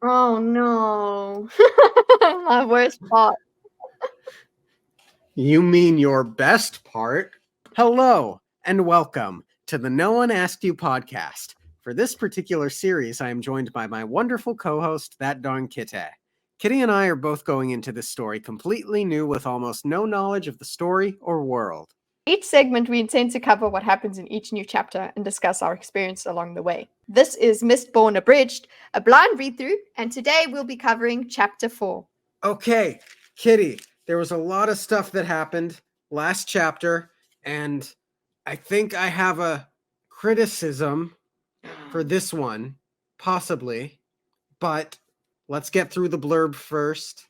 Oh no. My worst part. You mean your best part? Hello, and welcome to the No One Asked You podcast. For this particular series, I am joined by my wonderful co-host, ThatDarnKitteh. Kitty and I are both going into this story completely new with almost no knowledge of the story or world. Each segment, we intend to cover what happens in each new chapter and discuss our experience along the way. This is Mistborn Abridged, a blind read through, and today we'll be covering Chapter 4. Okay, Kitty, there was a lot of stuff that happened last chapter, and I think I have a criticism for this one, possibly, but let's get through the blurb first,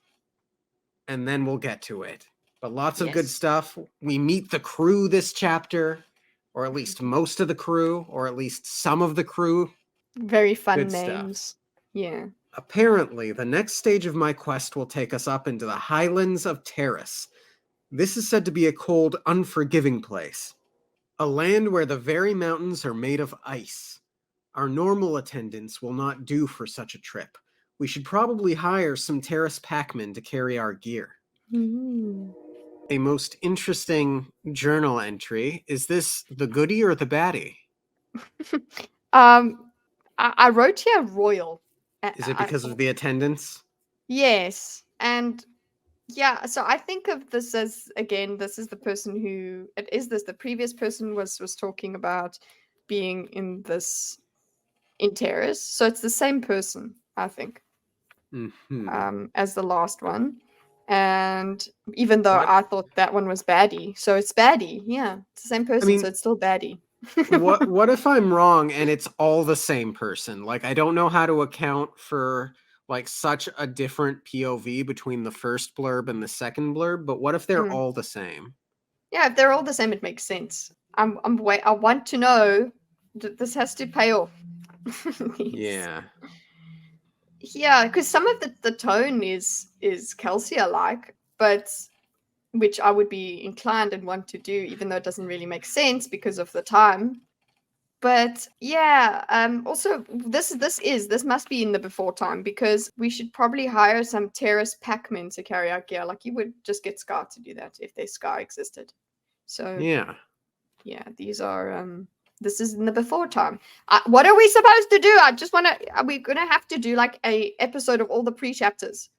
and then we'll get to it. But lots of good stuff. We meet the crew this chapter, or at least most of the crew, or at least some of the crew. Very fun Good names. stuff. Yeah. Apparently, the next stage of my quest will take us up into the highlands of Terrace. This is said to be a cold, unforgiving place. A land where the very mountains are made of ice. Our normal attendants will not do for such a trip. We should probably hire some Terrace packmen to carry our gear. Mm. A most interesting journal entry. Is this the goodie or the baddie? I wrote here royal. Is it because of the attendance? Yes, and yeah, so I think of this as, again, this is the person who it is this the previous person was talking about being in Terrace. So it's the same person, I think, as the last one. And even though I thought that one was baddie, so it's baddie. Yeah, it's the same person, so it's still baddie. What if I'm wrong and it's all the same person? Like, I don't know how to account for like such a different POV between the first blurb and the second blurb, but what if they're all the same? Yeah, if they're all the same, it makes sense. I want to know that this has to pay off. Yeah. Yeah, because some of the tone is Kelsia like, but which I would be inclined and want to do, even though it doesn't really make sense because of the time. But yeah, also this must be in the before time, because we should probably hire some Terrace packmen to carry our gear. Like, you would just get Scar to do that if their Scar existed. So yeah, these are this is in the before time. What are we supposed to do? I just want to. Are we gonna have to do like a episode of all the pre-chapters?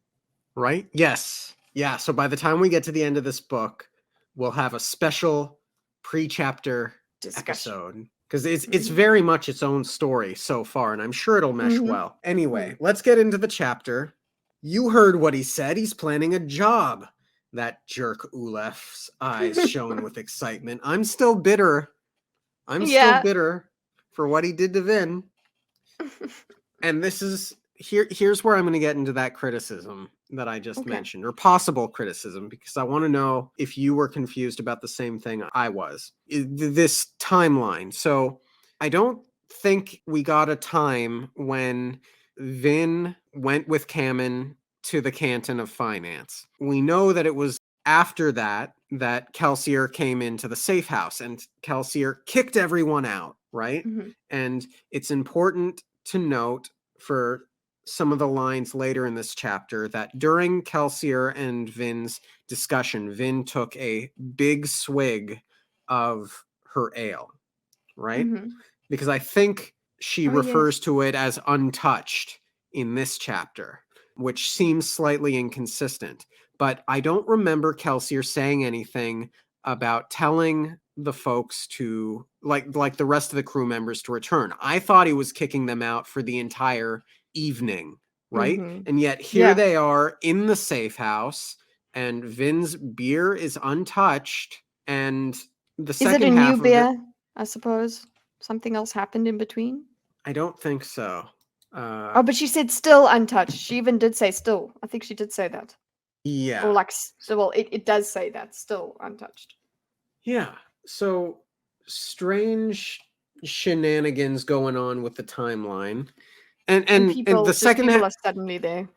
Right? Yes. Yeah. So by the time we get to the end of this book, we'll have a special pre-chapter episode, because it's very much its own story so far, and I'm sure it'll mesh well. Anyway, let's get into the chapter. You heard what he said. He's planning a job. That jerk Ulef's eyes shone with excitement. I'm still bitter. Still bitter for what he did to Vin. And this is here's where I'm going to get into that criticism that I just mentioned, or possible criticism, because I want to know if you were confused about the same thing I was. This timeline. So I don't think we got a time when Vin went with Kamen to the Canton of Finance. We know that it was after that Kelsier came into the safe house, and Kelsier kicked everyone out, right? And it's important to note for some of the lines later in this chapter that during Kelsier and Vin's discussion, Vin took a big swig of her ale, right? Because I think she refers to it as untouched in this chapter, which seems slightly inconsistent. But I don't remember Kelsier saying anything about telling the folks to, like the rest of the crew members, to return. I thought he was kicking them out for the entire evening, right? And yet here they are in the safe house, and Vin's beer is untouched, and the second half of it... Is it a new beer, I suppose? Something else happened in between? I don't think so. But she said still untouched. She even did say still. I think she did say that. Yeah. Or like, well, it does say that, still untouched. Yeah. So strange shenanigans going on with the timeline. And the second half... are suddenly there.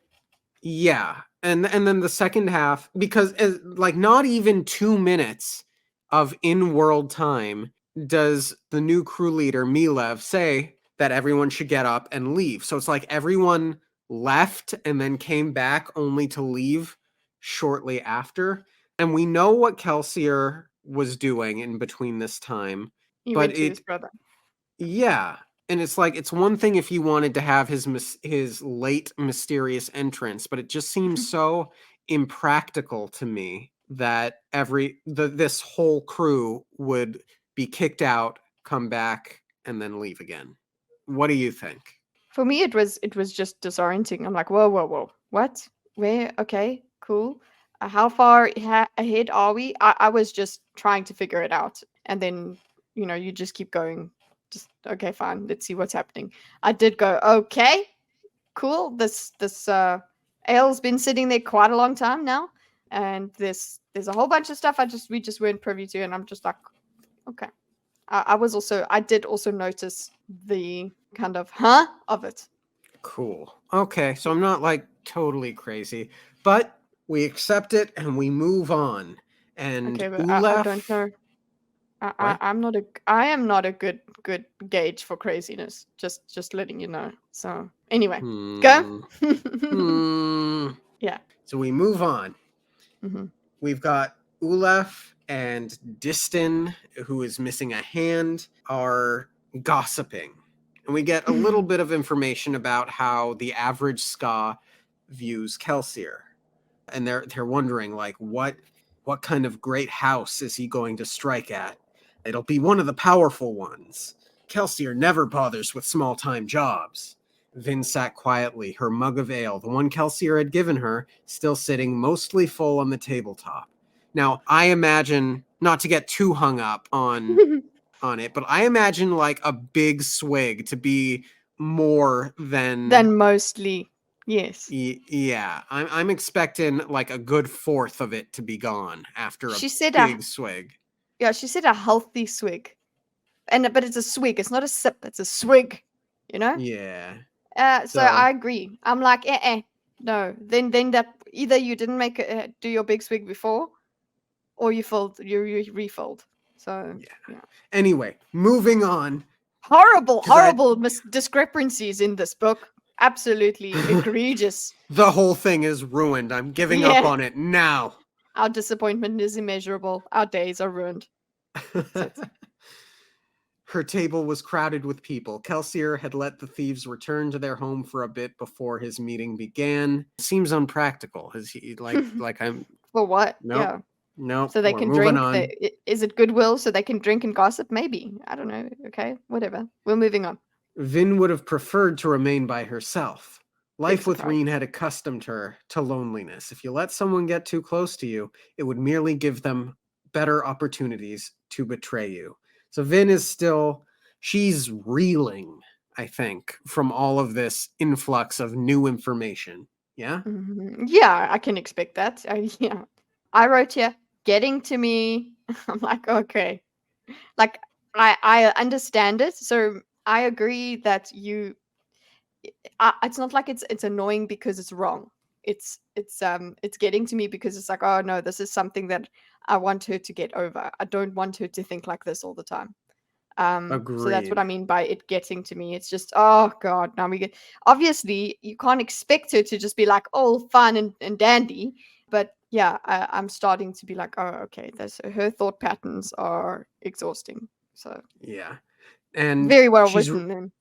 Yeah. And then the second half, because like not even 2 minutes of in-world time does the new crew leader, Milev, say that everyone should get up and leave. So it's like everyone left and then came back only to leave shortly after. And we know what Kelsier was doing in between this time. He But went to his brother. yeah. And it's like, it's one thing if he wanted to have his late mysterious entrance, but it just seems so impractical to me that this whole crew would be kicked out, come back, and then leave again. What do you think? For me, it was just disorienting. I'm like, whoa, whoa, whoa, what? Where? Okay, cool. How far ahead are we? I was just trying to figure it out, and then you just keep going. Just okay, fine. Let's see what's happening. I did go, okay, cool. This ale's been sitting there quite a long time now, and there's a whole bunch of stuff we just weren't privy to, and I'm just like, okay. I did also notice the kind of of it. Cool. Okay, so I'm not like totally crazy, but we accept it and we move on. And Okay, but I don't Ulef, know. what? I am not a good gauge for craziness. Just letting you know. So anyway, go. Hmm. Hmm. Yeah. So we move on. Hmm. We've got Ulef and Distin, who is missing a hand, are gossiping. And we get a little bit of information about how the average Ska views Kelsier. And they're wondering, like, what kind of great house is he going to strike at? It'll be one of the powerful ones. Kelsier never bothers with small-time jobs. Vin sat quietly, her mug of ale, the one Kelsier had given her, still sitting mostly full on the tabletop. Now, I imagine, not to get too hung up on it, but I imagine like a big swig to be more than Then mostly, yes. yeah. I'm expecting like a good fourth of it to be gone after a She said big swig. she said a healthy swig, but it's a swig. It's not a sip. It's a swig. You know. Yeah. So So I agree. I'm like, no. Then that either you didn't do your big swig before, or you refilled. So yeah. yeah, Anyway, moving on. horrible, 'Cause I horrible discrepancies in this book. Absolutely egregious. the whole thing is ruined. I'm giving up Yeah, on it now. our disappointment is immeasurable. Our days are ruined. That's it. Her table was crowded with people. Kelsier had let the thieves return to their home for a bit before his meeting began. Seems unpractical. Is he like I'm For what? nope. Yeah. Nope. So they We're can moving drink. on. Is it goodwill so they can drink and gossip? Maybe. I don't know. Okay, whatever. We're moving on. Vin would have preferred to remain by herself. Big Life with surprise. Reen had accustomed her to loneliness. If you let someone get too close to you, it would merely give them better opportunities to betray you. So Vin is still, she's reeling, I think, from all of this influx of new information. Yeah? Yeah, I can expect that. Yeah. I wrote here, getting to me. I'm like, okay. Like, I understand it. So I agree that it's not like it's annoying because it's wrong. It's getting to me because it's like, oh no, this is something that I want her to get over. I don't want her to think like this all the time. So that's what I Agreed. mean by it getting to me. It's just, oh god, now we get, obviously you can't expect her to just be like all fun and dandy, but yeah, I'm starting to be like, oh okay, her thought patterns are exhausting. So Yeah. And very well written then.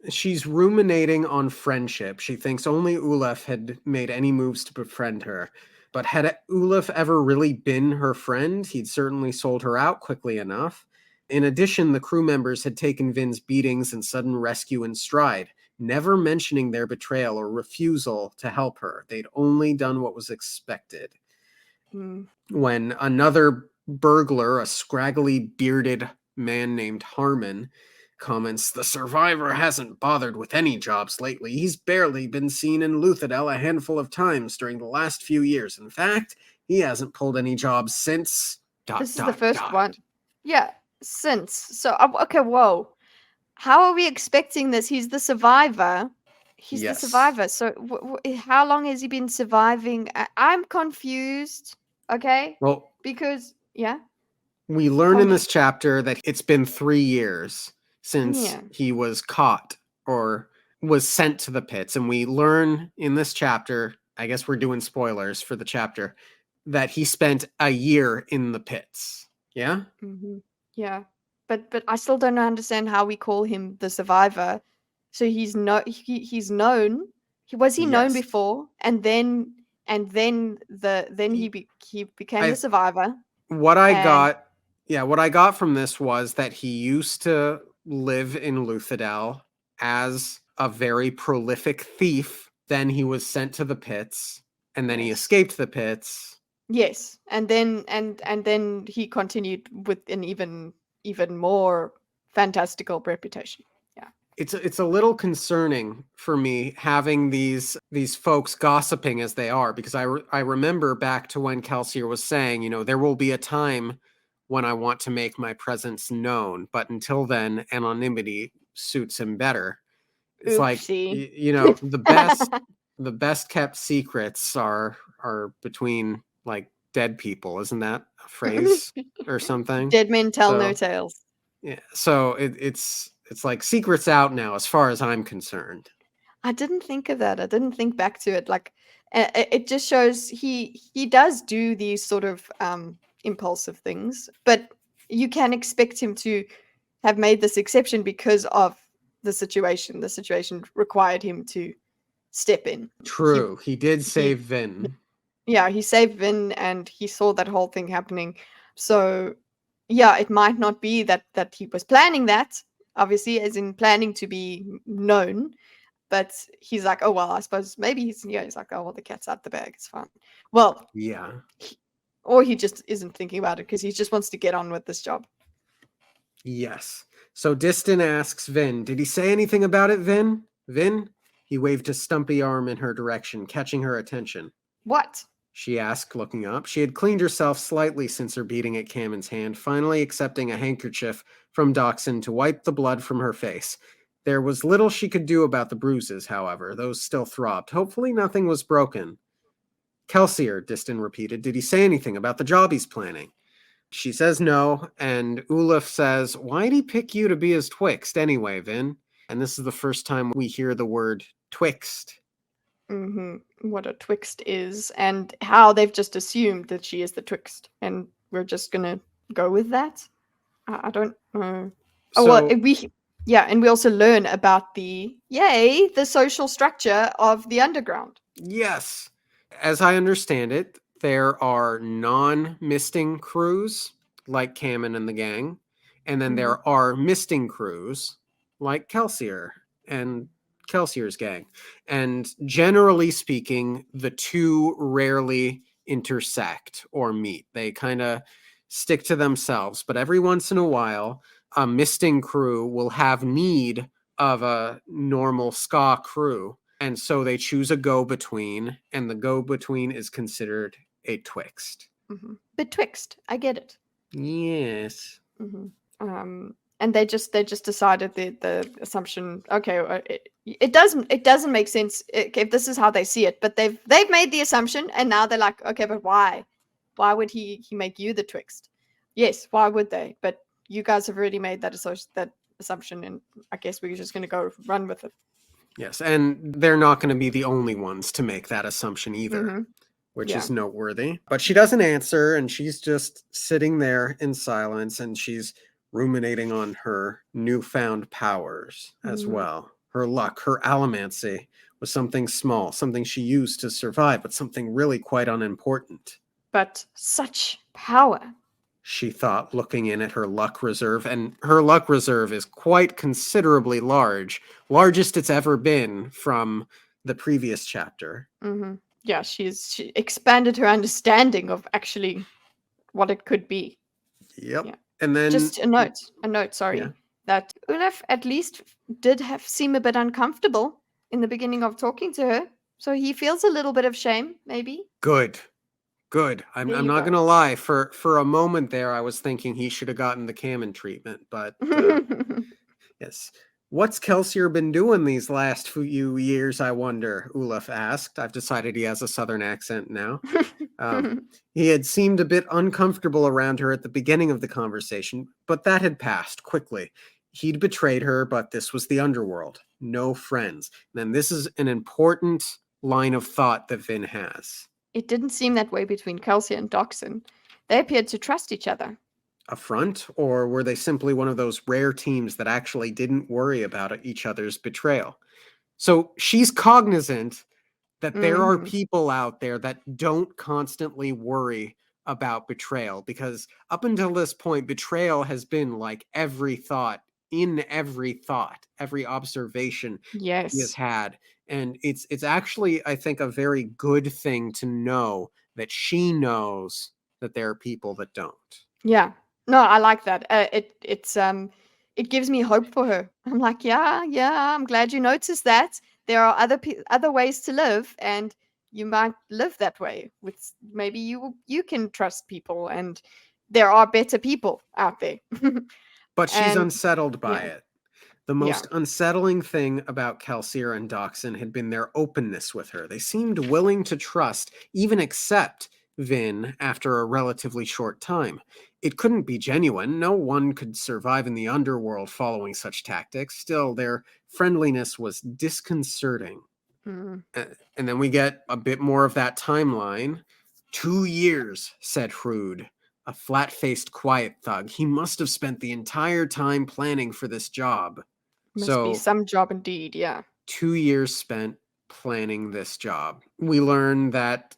she's ruminating on friendship. She thinks only Ulef had made any moves to befriend her. But had Ulef ever really been her friend, he'd certainly sold her out quickly enough. In addition, the crew members had taken Vin's beatings and sudden rescue in stride, never mentioning their betrayal or refusal to help her. They'd only done what was expected. Mm. When another burglar, a scraggly bearded man named Harmon, comments, the survivor hasn't bothered with any jobs lately. He's barely been seen in Luthadel a handful of times during the last few years. In fact, he hasn't pulled any jobs since... This is the first one. Yeah, since. So okay, whoa. How are we expecting this? He's the survivor. He's the Yes. survivor. So how long has he been surviving? I'm confused. Okay, Well, because yeah, we learn tell in me. this chapter that it's been 3 years since Yeah. he was caught, or was sent to the pits. And we learn in this chapter, I guess we're doing spoilers for the chapter, that he spent a year in the pits. Yeah? Yeah. But I still don't understand how we call him the survivor. So he's he's known. Was he known Yes. before? And then he became the survivor. What I And got from this was that he used to live in Luthadel as a very prolific thief. Then he was sent to the pits, and then he escaped the pits. Yes, and then he continued with an even more fantastical reputation. Yeah. It's a little concerning for me having these folks gossiping as they are, because I remember back to when Kelsier was saying, you know, there will be a time when I want to make my presence known, but until then, anonymity suits him better. It's like, Oopsie. you know, the best kept secrets are between like dead people. Isn't that a phrase or something? Dead men tell no So, tales. yeah. So it's like secrets out now, as far as I'm concerned. I didn't think of that. I didn't think back to it. Like, it just shows he does do these sort of impulsive things, but you can expect him to have made this exception because of the situation. The situation required him to step in. True. He did He save Vin. Yeah, he saved Vin and he saw that whole thing happening. So yeah, it might not be that he was planning that, obviously, as in planning to be known, but he's like, oh well, I suppose maybe he's like, oh well, the cat's out the bag, it's fine. Well, Yeah. or he just isn't thinking about it because he just wants to get on with this job. Yes. So Diston asks Vin, did he say anything about it, Vin? Vin? He waved his stumpy arm in her direction, catching her attention. What? She asked, looking up. She had cleaned herself slightly since her beating at Cammon's hand, finally accepting a handkerchief from Dachshund to wipe the blood from her face. There was little she could do about the bruises, however. Those still throbbed. Hopefully nothing was broken. Kelsier, Diston repeated. Did he say anything about the job he's planning? She says no, and Ulf says, why'd he pick you to be his twixt anyway, Vin? And this is the first time we hear the word twixt. What a twixt is, and how they've just assumed that she is the twixt, and we're just gonna go with that. I don't know. And we also learn about the social structure of the underground. Yes. As I understand it, there are non-misting crews like Cammon and the gang, and then there are misting crews like Kelsier and Kelsier's gang. And generally speaking, the two rarely intersect or meet. They kind of stick to themselves, but every once in a while, a misting crew will have need of a normal ska crew. And so they choose a go-between, and the go-between is considered a twixt. Betwixt, I get it. Yes. And they just decided the assumption. Okay, it doesn't make sense if this is how they see it. But they've made the assumption, and now they're like, okay, but why? Why would he make you the twixt? Yes, why would they? But you guys have already made that assumption, and I guess we're just going to go run with it. Yes, and they're not going to be the only ones to make that assumption either, which is noteworthy. But she doesn't answer, and she's just sitting there in silence, and she's ruminating on her newfound powers as well. Her luck, her allomancy was something small, something she used to survive, but something really quite unimportant. But such power, she thought, looking in at her luck reserve, and her luck reserve is quite considerably large, largest it's ever been from the previous chapter. Yeah, she expanded her understanding of actually what it could be. Yep. Yeah. And then just a note, that Ulf at least did seem a bit uncomfortable in the beginning of talking to her, so he feels a little bit of shame, maybe. Good. I'm not gonna lie. For a moment there, I was thinking he should have gotten the Cammon treatment, but yes. What's Kelsier been doing these last few years, I wonder? Ulf asked. I've decided he has a southern accent now. He had seemed a bit uncomfortable around her at the beginning of the conversation, but that had passed quickly. He'd betrayed her, but this was the underworld. No friends. And then this is an important line of thought that Vin has. It didn't seem that way between Kelsey and Doxson. They appeared to trust each other. A front, or were they simply one of those rare teams that actually didn't worry about each other's betrayal? So she's cognizant that there are people out there that don't constantly worry about betrayal, because up until this point, betrayal has been like every thought, every observation he has Yes. had. And it's actually, I think, a very good thing to know that she knows that there are people that don't. Yeah. No, I like that. It gives me hope for her. I'm like, yeah, I'm glad you noticed that. There are other ways to live, and you might live that way. With maybe you can trust people, and there are better people out there. But she's And unsettled by yeah, it. The most unsettling thing about Kelsier and Doxson had been their openness with her. They seemed willing to trust, even accept, Vin after a relatively short time. It couldn't be genuine. No one could survive in the underworld following such tactics. Still, their friendliness was disconcerting. Mm. And then we get a bit more of that timeline. 2 years, said Hrood, a flat-faced quiet thug. He must have spent the entire time planning for this job. Must be So, some job indeed. Yeah. 2 years spent planning this job. We learn that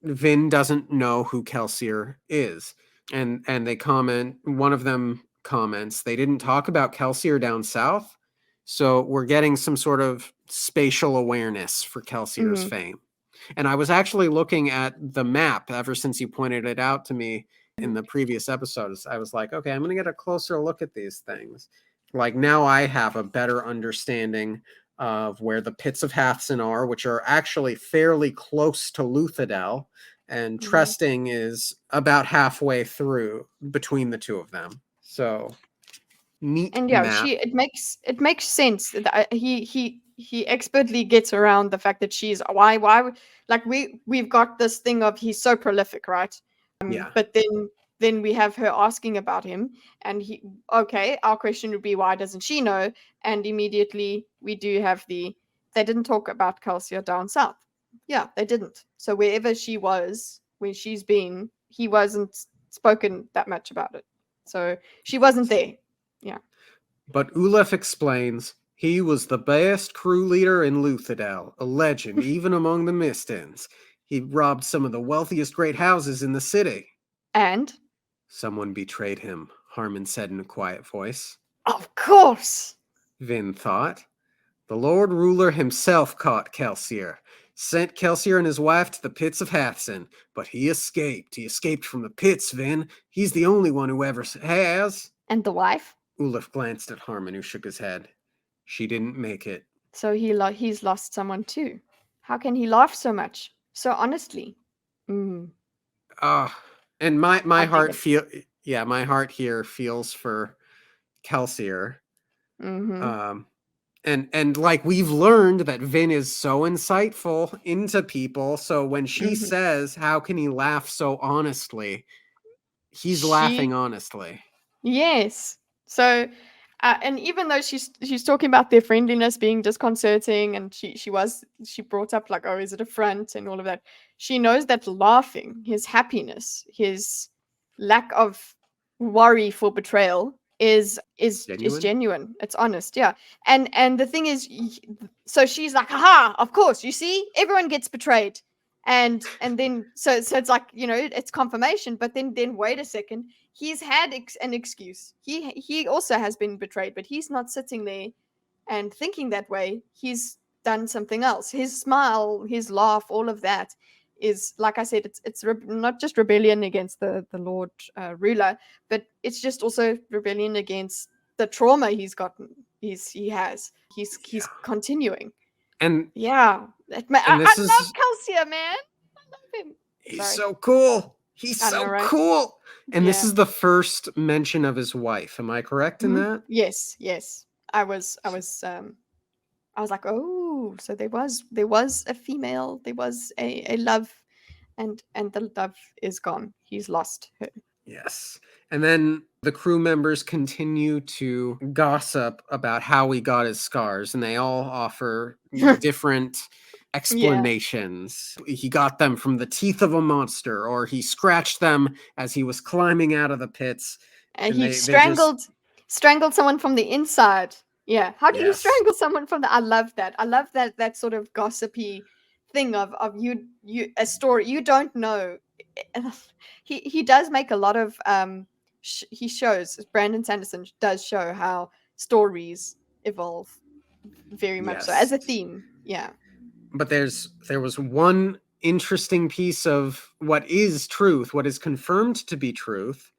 Vin doesn't know who Kelsier is. And they comment, one of them comments, they didn't talk about Kelsier down south. So we're getting some sort of spatial awareness for Kelsier's fame. And I was actually looking at the map ever since you pointed it out to me in the previous episodes. I was like, okay, I'm going to get a closer look at these things. Like now I have a better understanding of where the pits of Hathsin are, which are actually fairly close to Luthadel, and Trusting is about halfway through between the two of them. So neat And map. it makes sense that he expertly gets around the fact that she's why like we've got this thing of he's so prolific, right? Yeah. But then we have her asking about him, and our question would be, why doesn't she know? And immediately we do have they didn't talk about Kelsier down south. Yeah, they didn't. So wherever she was, where she's been, he wasn't spoken that much about it. So she wasn't there. Yeah. But Ulef explains he was the best crew leader in Luthadel, a legend even among the Mistins. He robbed some of the wealthiest great houses in the city. And? Someone betrayed him, Harmon said in a quiet voice. Of course! Vin thought. The Lord Ruler himself caught Kelsier, sent Kelsier and his wife to the pits of Hathsin, but he escaped. He escaped from the pits, Vin. He's the only one who ever has. And the wife? Ulef glanced at Harmon, who shook his head. She didn't make it. So he's lost someone too. How can he laugh so much? So honestly. And my heart my heart here feels for Kelsier. And like we've learned that Vin is so insightful into people, so when she says, how can he laugh so honestly, he's laughing honestly. Yes. So and even though she's talking about their friendliness being disconcerting, and she brought up like, oh, is it a front and all of that, she knows that laughing, his happiness, his lack of worry for betrayal is genuine. It's honest, yeah. And the thing is, so she's like, haha, of course, you see, everyone gets betrayed. And then so it's like, it's confirmation. But then wait a second, he's had an excuse. He also has been betrayed, but he's not sitting there and thinking that way. He's done something else. His smile, his laugh, all of that is, like I said, it's not just rebellion against the Lord Ruler, but it's just also rebellion against the trauma he's gotten. He's continuing. And yeah, I love Kelsier, man. I love him. He's so cool. He's so cool. And this is the first mention of his wife. Am I correct in that? Yes. I was like, oh, so there was a female, there was a love, and the love is gone. He's lost her. Yes. And then The crew members continue to gossip about how he got his scars, and they all offer different explanations. He got them from the teeth of a monster, or he scratched them as he was climbing out of the pits. And And he they just strangled someone from the inside. Yeah. How do you yes. strangle someone from the I love that. I love that sort of gossipy thing of you a story you don't know. He does make a lot of he shows Brandon Sanderson does show how stories evolve very much so as a Yes. theme. Yeah. But there was one interesting piece of what is truth, what is confirmed to be truth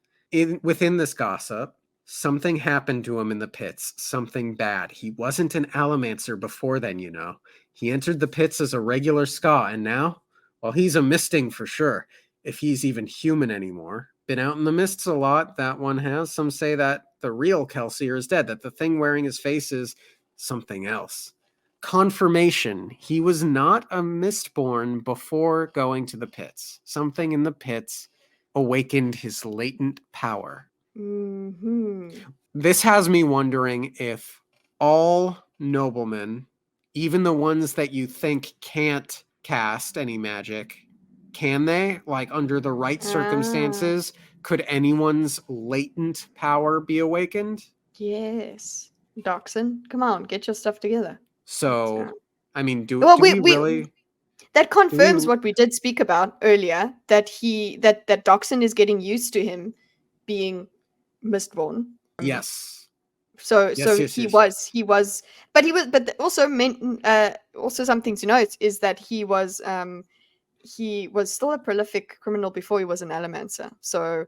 within this gossip. Something happened to him in the pits, something bad. He wasn't an Alamancer before then, you know. He entered the pits as a regular Ska, and now, well, he's a misting for sure, if he's even human anymore. Been out in the mists a lot, that one has. Some say that the real Kelsier is dead, that the thing wearing his face is something else. Confirmation, he was not a Mistborn before going to the pits. Something in the pits awakened his latent power. Mm-hmm. This has me wondering if all noblemen, even the ones that you think can't cast any magic, can they? Like, under the right circumstances, could anyone's latent power be awakened? Yes. Dachshund, come on, get your stuff together. So, I mean, do Well, we really... that do we confirms what we did speak about earlier, that that Dachshund is getting used to him being Mistborn. Yes. So Yes. he was, but also meant also something to note is that he was still a prolific criminal before he was an Alamancer. So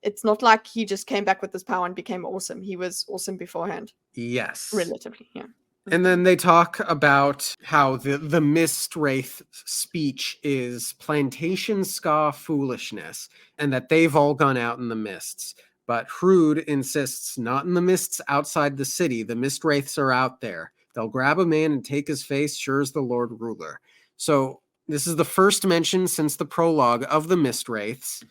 it's not like he just came back with this power and became awesome. He was awesome beforehand. Yes. Relatively, yeah. And then they talk about how the Mist Wraith speech is plantation ska foolishness, and that they've all gone out in the mists. But Hrud insists not in the mists outside the city. The Mist Wraiths are out there. They'll grab a man and take his face, sure as the Lord Ruler. So this is the first mention since the prologue of the Mist Wraiths.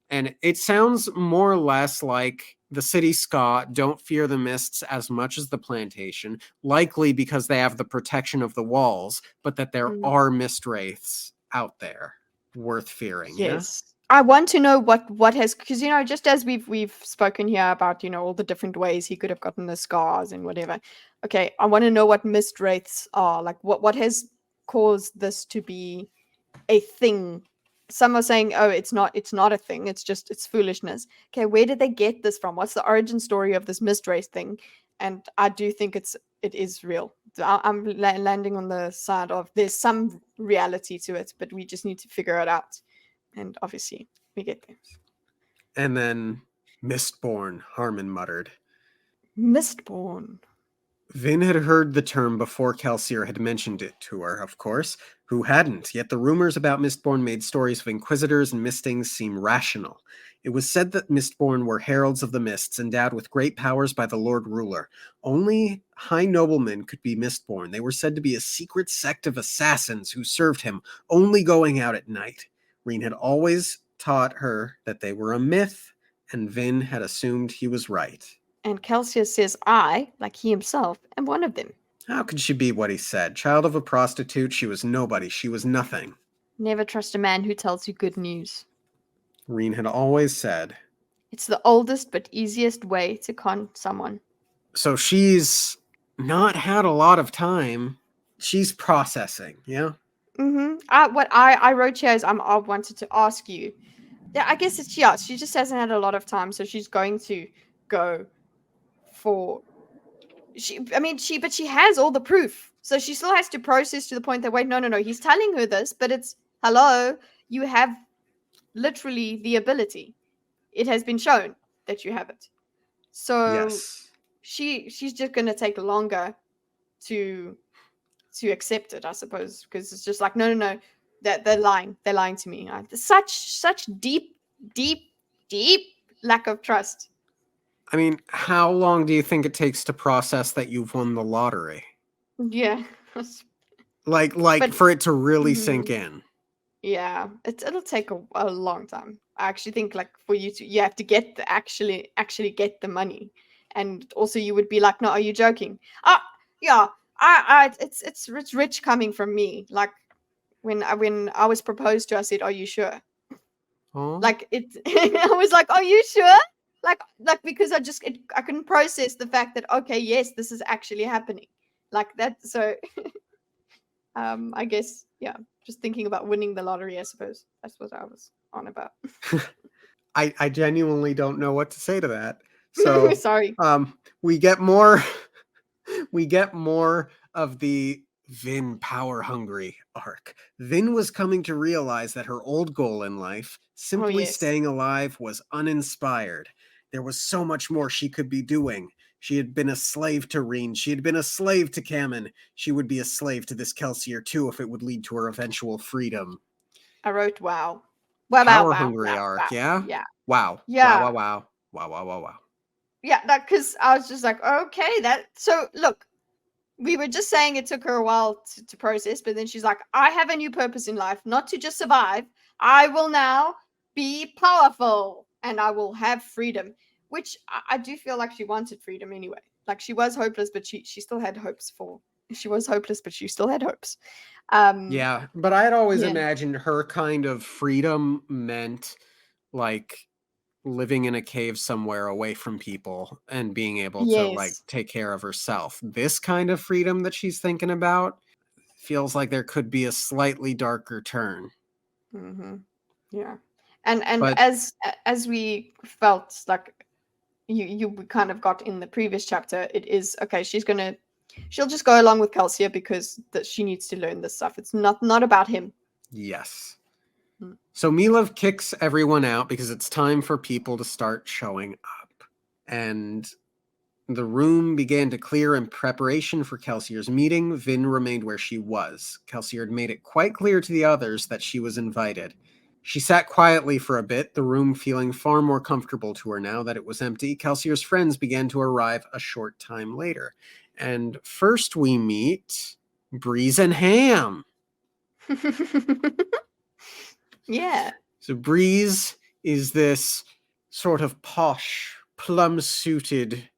And it sounds more or less like the city ska don't fear the mists as much as the plantation, likely because they have the protection of the walls, but that there are mist wraiths out there worth fearing. Yes. Yeah? I want to know what has, because, you know, just as we've spoken here about, you know, all the different ways he could have gotten the scars and whatever. Okay, I want to know what mist wraiths are. Like, what has caused this to be a thing? Some are saying, oh, it's not a thing, it's foolishness. Okay, where did they get this from? What's the origin story of this mist wraith thing? And I do think it is real. I'm landing on the side of there's some reality to it, but we just need to figure it out. And obviously we get there. And then Mistborn, Harmon muttered. Mistborn. Vin had heard the term before Kelsier had mentioned it to her, of course. Who hadn't? Yet the rumors about Mistborn made stories of Inquisitors and Mistings seem rational. It was said that Mistborn were heralds of the Mists, endowed with great powers by the Lord Ruler. Only high noblemen could be Mistborn. They were said to be a secret sect of assassins who served him, only going out at night. Reen had always taught her that they were a myth, and Vin had assumed he was right. And Kelsier says, I, like he himself, am one of them. How could she be what he said? Child of a prostitute, she was nobody. She was nothing. Never trust a man who tells you good news. Reen had always said. It's the oldest but easiest way to con someone. So she's not had a lot of time. She's processing, yeah? Mm-hmm. What I wrote here is I wanted to ask you. Yeah, I guess it's, yeah, she just hasn't had a lot of time, so she's going to go for... But she has all the proof. So she still has to process to the point that, wait, no, he's telling her this, but it's, hello, you have literally the ability. It has been shown that you have it. So yes. She's just going to take longer to accept it, I suppose, because it's just like, no, that they're lying to me. Such deep lack of trust. I mean, how long do you think it takes to process that you've won the lottery? Yeah. But, for it to really sink in. Yeah, it'll take a long time. I actually think like for you to, you have to get the actually get the money, and also you would be like, no, are you joking? Yeah, it's rich coming from me. Like when I was proposed to, I said, are you sure? Oh, Like it, I was like, are you sure? Like because I couldn't process the fact that okay, yes, this is actually happening, like that. So I guess yeah, just thinking about winning the lottery. I suppose that's what I was on about. I genuinely don't know what to say to that. So Sorry. we get more we get more of the Vin power hungry arc. Vin was coming to realize that her old goal in life, Oh simply yes. staying alive, was uninspired. There was so much more she could be doing. She had been a slave to Reen. She had been a slave to Kamen. She would be a slave to this Kelsier too if it would lead to her eventual freedom. I wrote wow. Wow, wow, Power wow, hungry wow, wow. arc, yeah? Yeah. Wow. Wow, Yeah. wow, wow. Wow, wow, wow, wow. Yeah, that because I was just like, okay, that so look, we were just saying it took her a while to process, but then she's like, I have a new purpose in life, not to just survive. I will now be powerful and I will have freedom, which I do feel like she wanted freedom anyway. Like she was hopeless, but she still had hopes for. She was hopeless, but she still had hopes. Um, Yeah, but I had always yeah. imagined her kind of freedom meant like living in a cave somewhere away from people and being able to like Yes. take care of herself. This kind of freedom that she's thinking about feels like there could be a slightly darker turn. Mm-hmm. Yeah. And But as we felt like you kind of got in the previous chapter, it is okay, she'll just go along with Kelsier because that she needs to learn this stuff. It's not about him. yes. Mm. So Milov kicks everyone out because it's time for people to start showing up. And the room began to clear in preparation for Kelsier's meeting. Vin remained where she was. Kelsier had made it quite clear to the others that she was invited. She sat quietly for a bit, the room feeling far more comfortable to her now that it was empty. Kelsier's friends began to arrive a short time later. And first we meet Breeze and Ham. Yeah. So Breeze is this sort of posh, plum-suited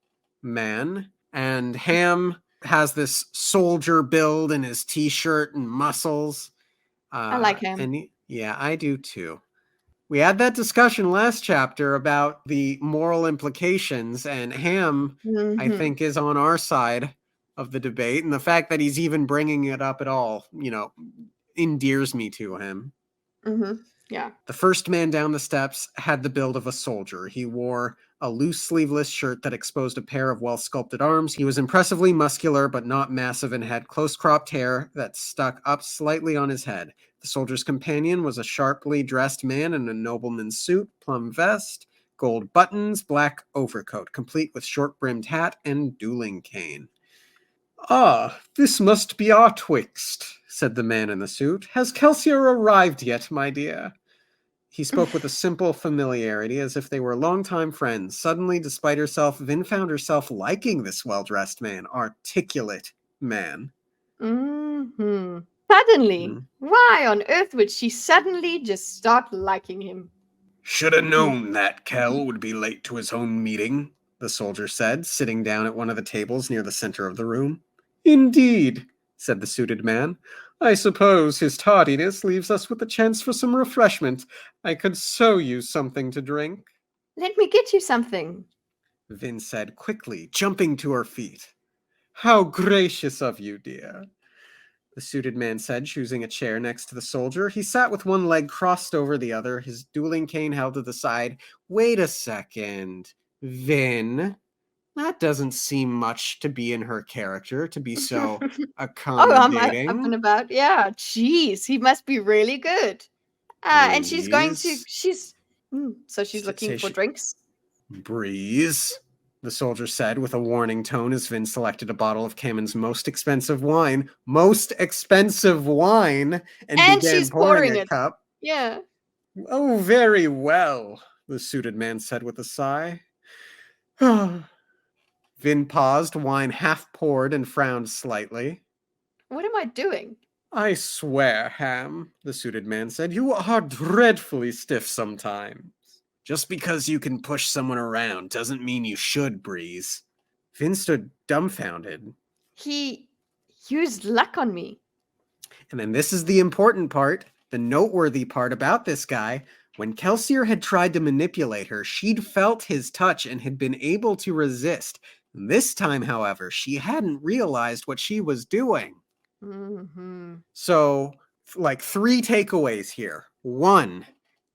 man, and Ham has this soldier build in his t-shirt and muscles. I like him. Yeah, I do too. We had that discussion last chapter about the moral implications, and Ham, I Mm-hmm. think, is on our side of the debate, and the fact that he's even bringing it up at all, endears me to him. Mm-hmm. Yeah. The first man down the steps had the build of a soldier. He wore a loose sleeveless shirt that exposed a pair of well-sculpted arms. He was impressively muscular, but not massive, and had close-cropped hair that stuck up slightly on his head. The soldier's companion was a sharply dressed man in a nobleman's suit, plum vest, gold buttons, black overcoat, complete with short-brimmed hat and dueling cane. "Ah, this must be our twixt," said the man in the suit. "Has Kelsier arrived yet, my dear?" He spoke with a simple familiarity, as if they were longtime friends. Suddenly, despite herself, Vin found herself liking this well-dressed man, articulate man. Mm-hmm. Suddenly, Hmm. why on earth would she suddenly just start liking him? "Should have Hmm. known that Kel would be late to his own meeting," the soldier said, sitting down at one of the tables near the center of the room. "Indeed," said the suited man. "I suppose his tardiness leaves us with a chance for some refreshment. I could so use something to drink." Let me get you something. Vin said quickly, jumping to her feet. "How gracious of you, dear," the suited man said, choosing a chair next to the soldier. He sat with one leg crossed over the other, his dueling cane held to the side. "Wait a second, Vin. That doesn't seem much to be in her character, to be so Oh, I'm up and accommodating." about. Yeah, jeez, he must be really good. And she's going to. "Breeze. So she's looking Say for she, drinks. Breeze," the soldier said with a warning tone as Vin selected a bottle of Kamen's most expensive wine, and And began she's pouring pouring a it. cup. Yeah. "Oh, very well," the suited man said with a sigh. Vin paused, wine half poured, and frowned slightly. What am I doing? I swear, Ham, the suited man said, you are dreadfully stiff sometimes. Just because you can push someone around doesn't mean you should, Breeze. Finn stood dumbfounded. He used luck on me. And then this is the important part, the noteworthy part about this guy. When Kelsier had tried to manipulate her, she'd felt his touch and had been able to resist. This time, however, she hadn't realized what she was doing. Mm-hmm. So, like 3 takeaways here. 1,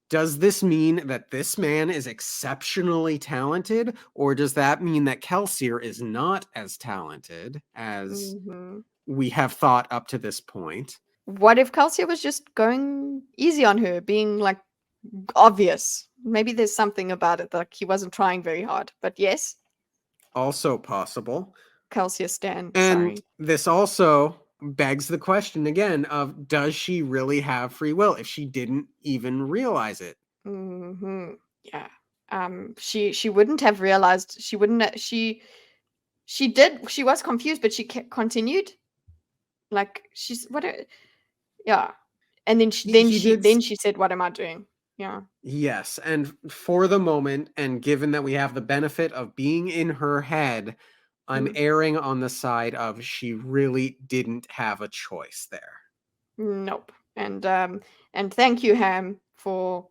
does this mean that this man is exceptionally talented, or does that mean that Kelsier is not as talented as we have thought up to this point? What if Calcia was just going easy on her, being like obvious? Maybe there's something about it, like he wasn't trying very hard. But yes, Also possible. Calcia Stan. And Sorry. this also begs the question again of, does she really have free will if she didn't even realize it? Mm-hmm. Yeah. She wouldn't have realized. She wouldn't. She did. She was confused, but she continued. Like she's what? Yeah. And then she said, "What am I doing?" Yeah. Yes, and for the moment, and given that we have the benefit of being in her head, I'm erring on the side of she really didn't have a choice there. Nope. And thank you, Ham, for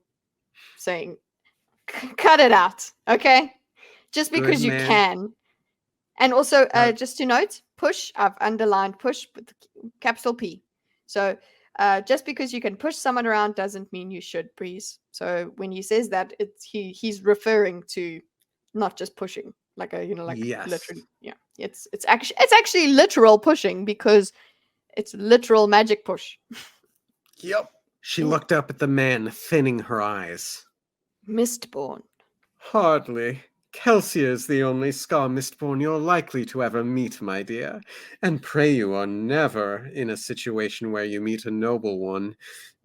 saying, cut it out, okay? Just because you can. And also, just to note, push. I've underlined push with capital P. So just because you can push someone around doesn't mean you should, Breeze. So when he says that, he's referring to not just pushing, like literally. Yeah, it's actually literal pushing because it's literal magic push. Yep. She looked up at the man, thinning her eyes. Mistborn. Hardly. Kelsier is the only Scar Mistborn you're likely to ever meet, my dear, and pray you are never in a situation where you meet a noble one.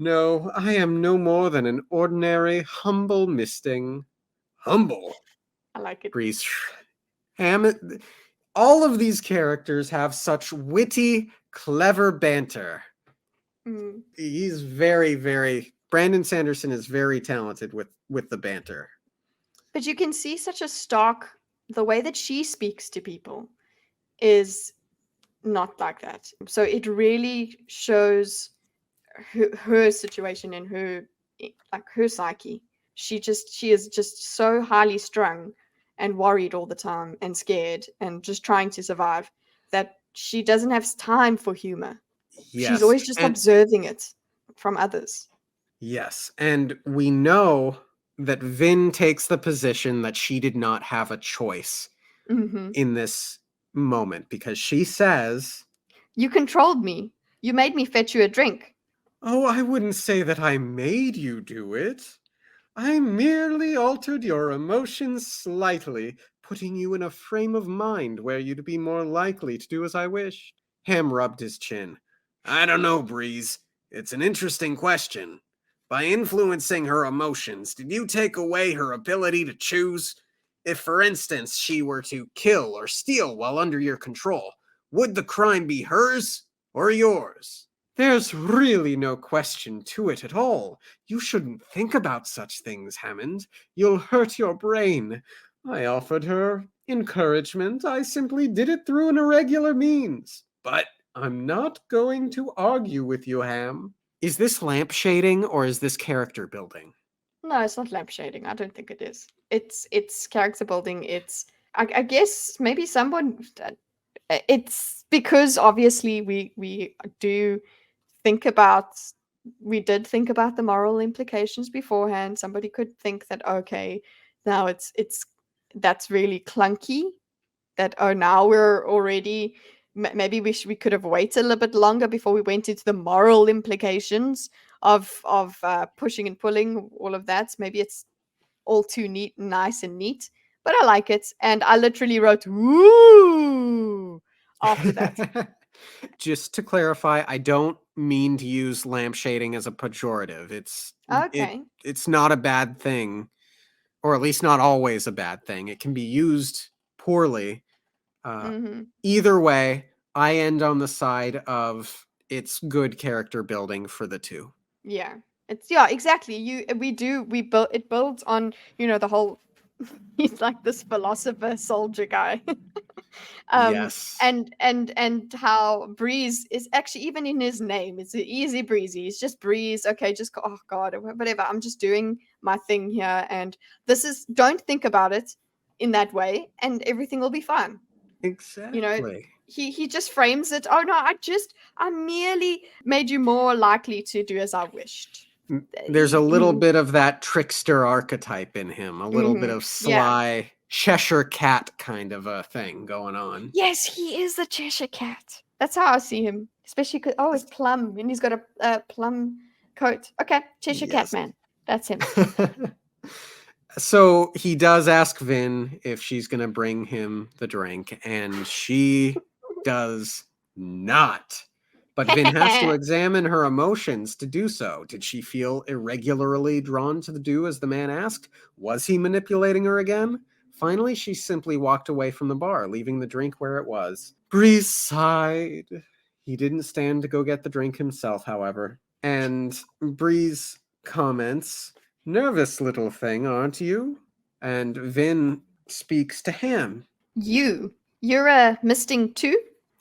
No, I am no more than an ordinary, humble misting. Humble? I like it. Breeze. All of these characters have such witty, clever banter. He's very, very... Brandon Sanderson is very talented with the banter. But you can see such a stark... The way that she speaks to people is not like that. So it really shows her situation and her psyche. She is just so highly strung and worried all the time and scared and just trying to survive that she doesn't have time for humor. Yes. She's always just observing it from others. Yes, and we know that Vin takes the position that she did not have a choice in this moment because she says, "You controlled me. You made me fetch you a drink." Oh, I wouldn't say that I made you do it. I merely altered your emotions slightly, putting you in a frame of mind where you'd be more likely to do as I wished. Ham rubbed his chin. I don't know, Breeze. It's an interesting question. By influencing her emotions, did you take away her ability to choose? If, for instance, she were to kill or steal while under your control, would the crime be hers or yours? There's really no question to it at all. You shouldn't think about such things, Hammond. You'll hurt your brain. I offered her encouragement. I simply did it through an irregular means. But I'm not going to argue with you, Ham. Is this lampshading or is this character building? No, it's not lampshading. I don't think it is. It's character building. It's I guess maybe someone. It's because obviously we do think about. We did think about the moral implications beforehand. Somebody could think that okay, now it's that's really clunky. That now we're already maybe we could have waited a little bit longer before we went into the moral implications of pushing and pulling, all of that. Maybe it's all too neat and nice and neat, but I like it, and I literally wrote "woo" after that. Just to clarify, I don't mean to use lampshading as a pejorative. It's not a bad thing, or at least not always a bad thing. It can be used poorly. Either way, I end on the side of it's good character building for the two. Yeah. Exactly. It builds on, the whole he's like this philosopher soldier guy. Yes. And how Breeze is actually, even in his name, it's easy breezy. It's just Breeze. Okay, just oh god, whatever. I'm just doing my thing here, and don't think about it in that way, and everything will be fine. Exactly. He just frames it. Oh no, I merely made you more likely to do as I wished. There's a little bit of that trickster archetype in him, a little bit of Yeah. sly Cheshire cat kind of a thing going on. Yes, he is the Cheshire Cat. That's how I see him. Especially because, it's plum, and he's got a plum coat. Okay, Cheshire Cat man. That's him. So he does ask Vin if she's going to bring him the drink, and she does not. But Vin has to examine her emotions to do so. Did she feel irregularly drawn to the dew as the man asked? Was he manipulating her again? Finally, she simply walked away from the bar, leaving the drink where it was. Breeze sighed. He didn't stand to go get the drink himself, however. And Breeze comments, "Nervous little thing, aren't you?" And Vin speaks to Ham. You're a misting too?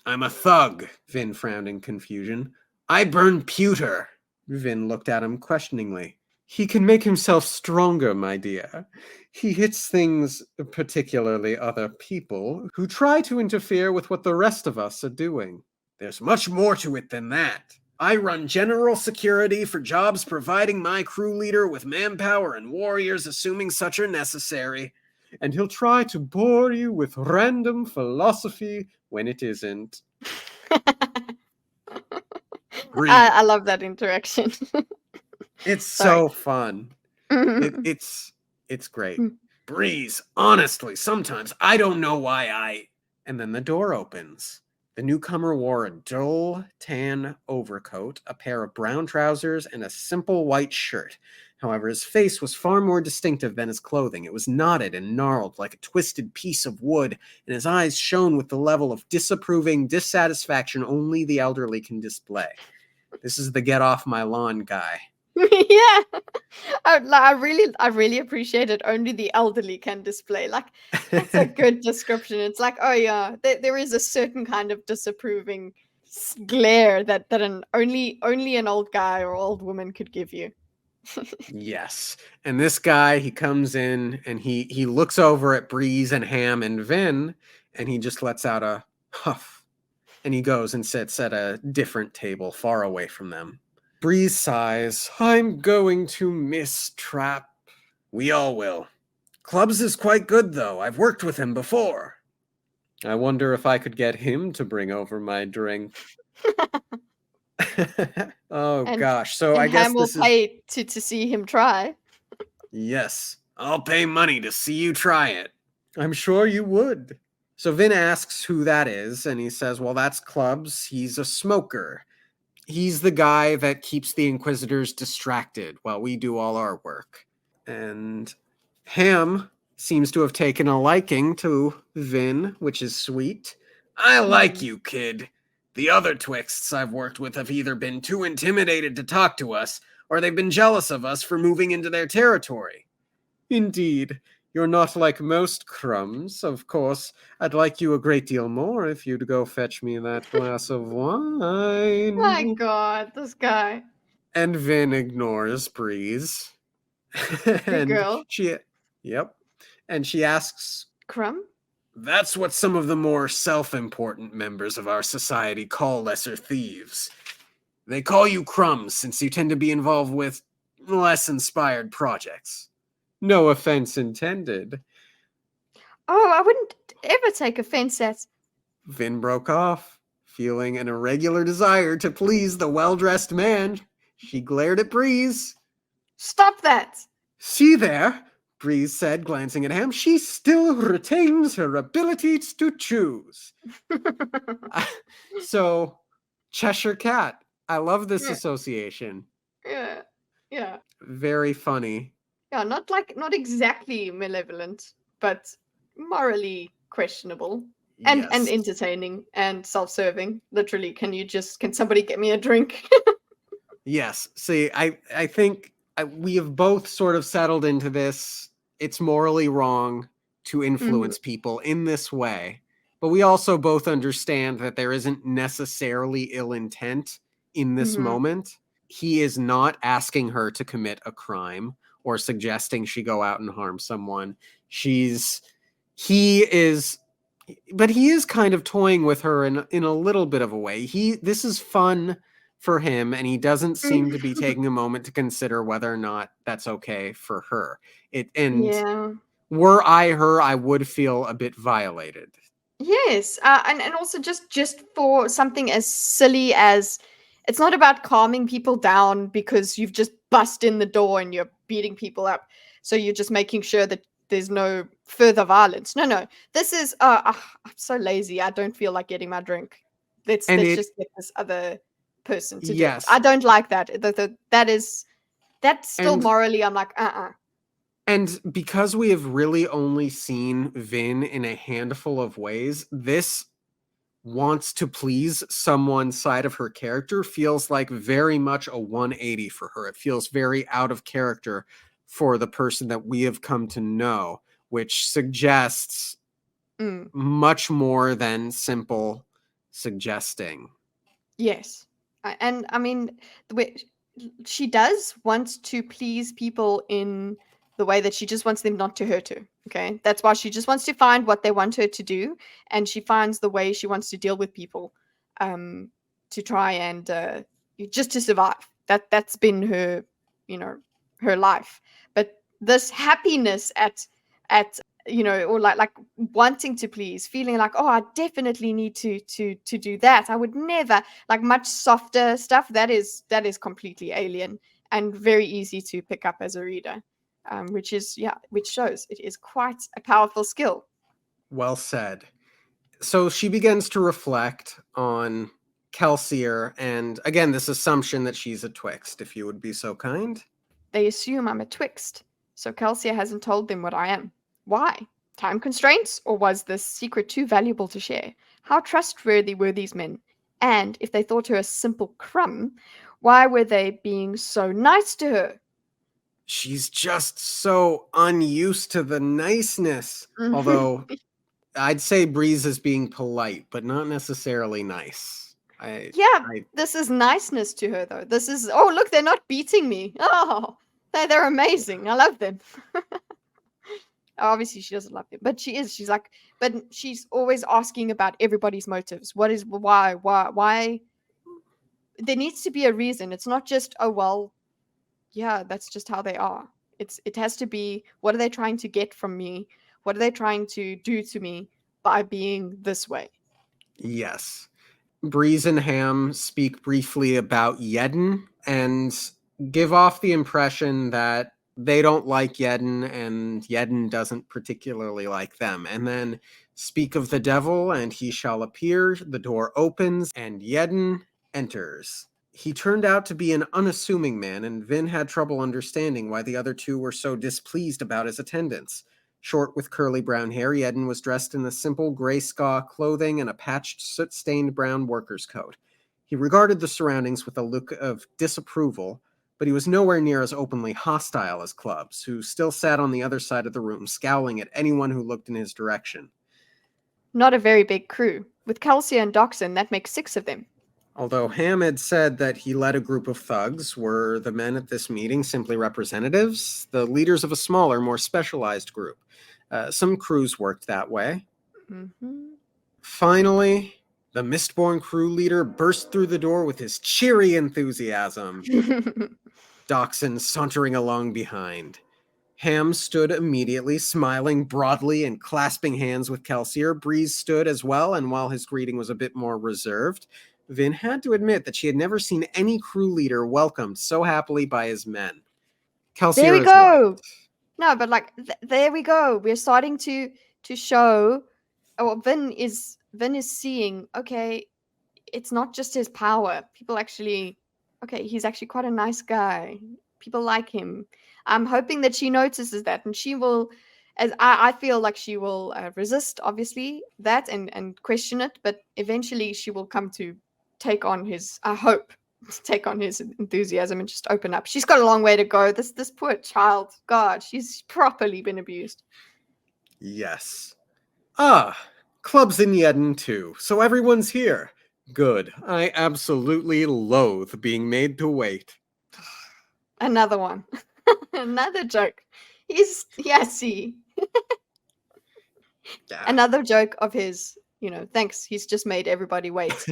"I'm a thug," Vin frowned in confusion. "I burn pewter." Vin looked at him questioningly. "He can make himself stronger, my dear. He hits things, particularly other people, who try to interfere with what the rest of us are doing." "There's much more to it than that. I run general security for jobs providing my crew leader with manpower and warriors assuming such are necessary. And he'll try to bore you with random philosophy when it isn't." I love that interaction. It's so fun. It's great. "Breeze, honestly, sometimes I don't know why I..." And then the door opens. The newcomer wore a dull tan overcoat, a pair of brown trousers, and a simple white shirt. However, his face was far more distinctive than his clothing. It was knotted and gnarled like a twisted piece of wood, and his eyes shone with the level of disapproving dissatisfaction only the elderly can display. This is the get off my lawn guy. Yeah. I really appreciate it. Only the elderly can display. Like, that's a good description. It's like, oh yeah, there is a certain kind of disapproving glare that only an old guy or old woman could give you. Yes. And this guy, he comes in and he looks over at Breeze and Ham and Vin, and he just lets out a huff. And he goes and sits at a different table far away from them. Breeze sighs, "I'm going to miss Trap." "We all will. Clubs is quite good, though. I've worked with him before." "I wonder if I could get him to bring over my drink." Oh, gosh. So I guess Ham will this is... pay to see him try. "Yes, I'll pay money to see you try it." "I'm sure you would." So Vin asks who that is, and he says, well, that's Clubs. He's a smoker. He's the guy that keeps the Inquisitors distracted while we do all our work. And Ham seems to have taken a liking to Vin, which is sweet. "I like you, kid. The other Twixts I've worked with have either been too intimidated to talk to us, or they've been jealous of us for moving into their territory." "Indeed. You're not like most crumbs. Of course, I'd like you a great deal more if you'd go fetch me that glass of wine." My God, this guy. And Vin ignores Breeze. Good And girl. Yep. And she asks, Crumb? "That's what some of the more self-important members of our society call lesser thieves. They call you crumbs since you tend to be involved with less inspired projects." "No offense intended." Oh, I wouldn't ever take offense at... Vin broke off, feeling an irregular desire to please the well-dressed man. She glared at Breeze. Stop that! "See there," Breeze said, glancing at him. "She still retains her abilities to choose." So, Cheshire Cat. I love this association. Yeah. Yeah. Very funny. Yeah, not exactly malevolent, but morally questionable. And Yes. entertaining and self-serving. Literally, can somebody get me a drink? Yes. See, I think we have both sort of settled into this. It's morally wrong to influence people in this way. But we also both understand that there isn't necessarily ill intent in this moment. He is not asking her to commit a crime or suggesting she go out and harm someone. He is but he is kind of toying with her in a little bit of a way. This is fun for him, and he doesn't seem to be taking a moment to consider whether or not that's okay for her. Yeah. Were I her, I would feel a bit violated. Yes, and also just for something as silly as it's not about calming people down because you've just bust in the door and you're beating people up, so you're just making sure that there's no further violence. No, this is I'm so lazy. I don't feel like getting my drink. And Let's just get this other person to do it. yes, I don't like that. That's still and morally. I'm like and because we have really only seen Vin in a handful of ways, this wants to please someone's side of her character feels like very much a 180 for her. It feels very out of character for the person that we have come to know, which suggests much more than simple suggesting. Yes. And I mean, the way she does want to please people in the way that she just wants them not to hurt her. Okay. That's why she just wants to find what they want her to do. And she finds the way she wants to deal with people to try and just to survive. That's been her, her life. But this happiness at or like wanting to please, feeling like, oh, I definitely need to do that. I would never, like, much softer stuff that is completely alien and very easy to pick up as a reader, which shows it is quite a powerful skill. Well said. So she begins to reflect on Kelsier and again this assumption that she's a Twixt, if you would be so kind. They assume I'm a Twixt, so Kelsier hasn't told them what I am. Why? Time constraints, or was this secret too valuable to share? How trustworthy were these men? And if they thought her a simple crumb, why were they being so nice to her? She's just so unused to the niceness. Although I'd say Breeze is being polite, but not necessarily nice. Yeah, this is niceness to her, though. This is, oh, look, they're not beating me. Oh, they're amazing. I love them. Obviously, she doesn't love them, but she's like, but she's always asking about everybody's motives. Why? There needs to be a reason. It's not just, oh, well, yeah, that's just how they are. It has to be, what are they trying to get from me? What are they trying to do to me by being this way? Yes. Breeze and Ham speak briefly about Yedden and give off the impression that they don't like Yedden and Yedden doesn't particularly like them. And then speak of the devil and he shall appear. The door opens and Yedden enters. He turned out to be an unassuming man, and Vin had trouble understanding why the other two were so displeased about his attendance. Short with curly brown hair, Yedden was dressed in the simple gray scaw clothing and a patched, soot-stained brown worker's coat. He regarded the surroundings with a look of disapproval, but he was nowhere near as openly hostile as Clubs, who still sat on the other side of the room, scowling at anyone who looked in his direction. Not a very big crew. With Kelsier and Doxson, that makes 6 of them. Although Ham had said that he led a group of thugs, were the men at this meeting simply representatives, the leaders of a smaller, more specialized group? Some crews worked that way. Mm-hmm. Finally, the Mistborn crew leader burst through the door with his cheery enthusiasm, Doxson sauntering along behind. Ham stood immediately, smiling broadly and clasping hands with Kelsier. Breeze stood as well, and while his greeting was a bit more reserved, Vin had to admit that she had never seen any crew leader welcomed so happily by his men. Kelsier There we is go. liked. No, but like there we go. We're starting to show. Oh, Vin is seeing. Okay, it's not just his power. People actually. Okay, he's actually quite a nice guy. People like him. I'm hoping that she notices that, and she will. as I feel like she will resist, obviously, that and question it, but eventually she will come to take on his, I hope, take on his enthusiasm and just open up. She's got a long way to go. This poor child, God, she's properly been abused. Yes. Ah, club's in Yedden too, so everyone's here. Good. I absolutely loathe being made to wait. Another one. Another joke. See. Yeah. Another joke of his, thanks, he's just made everybody wait.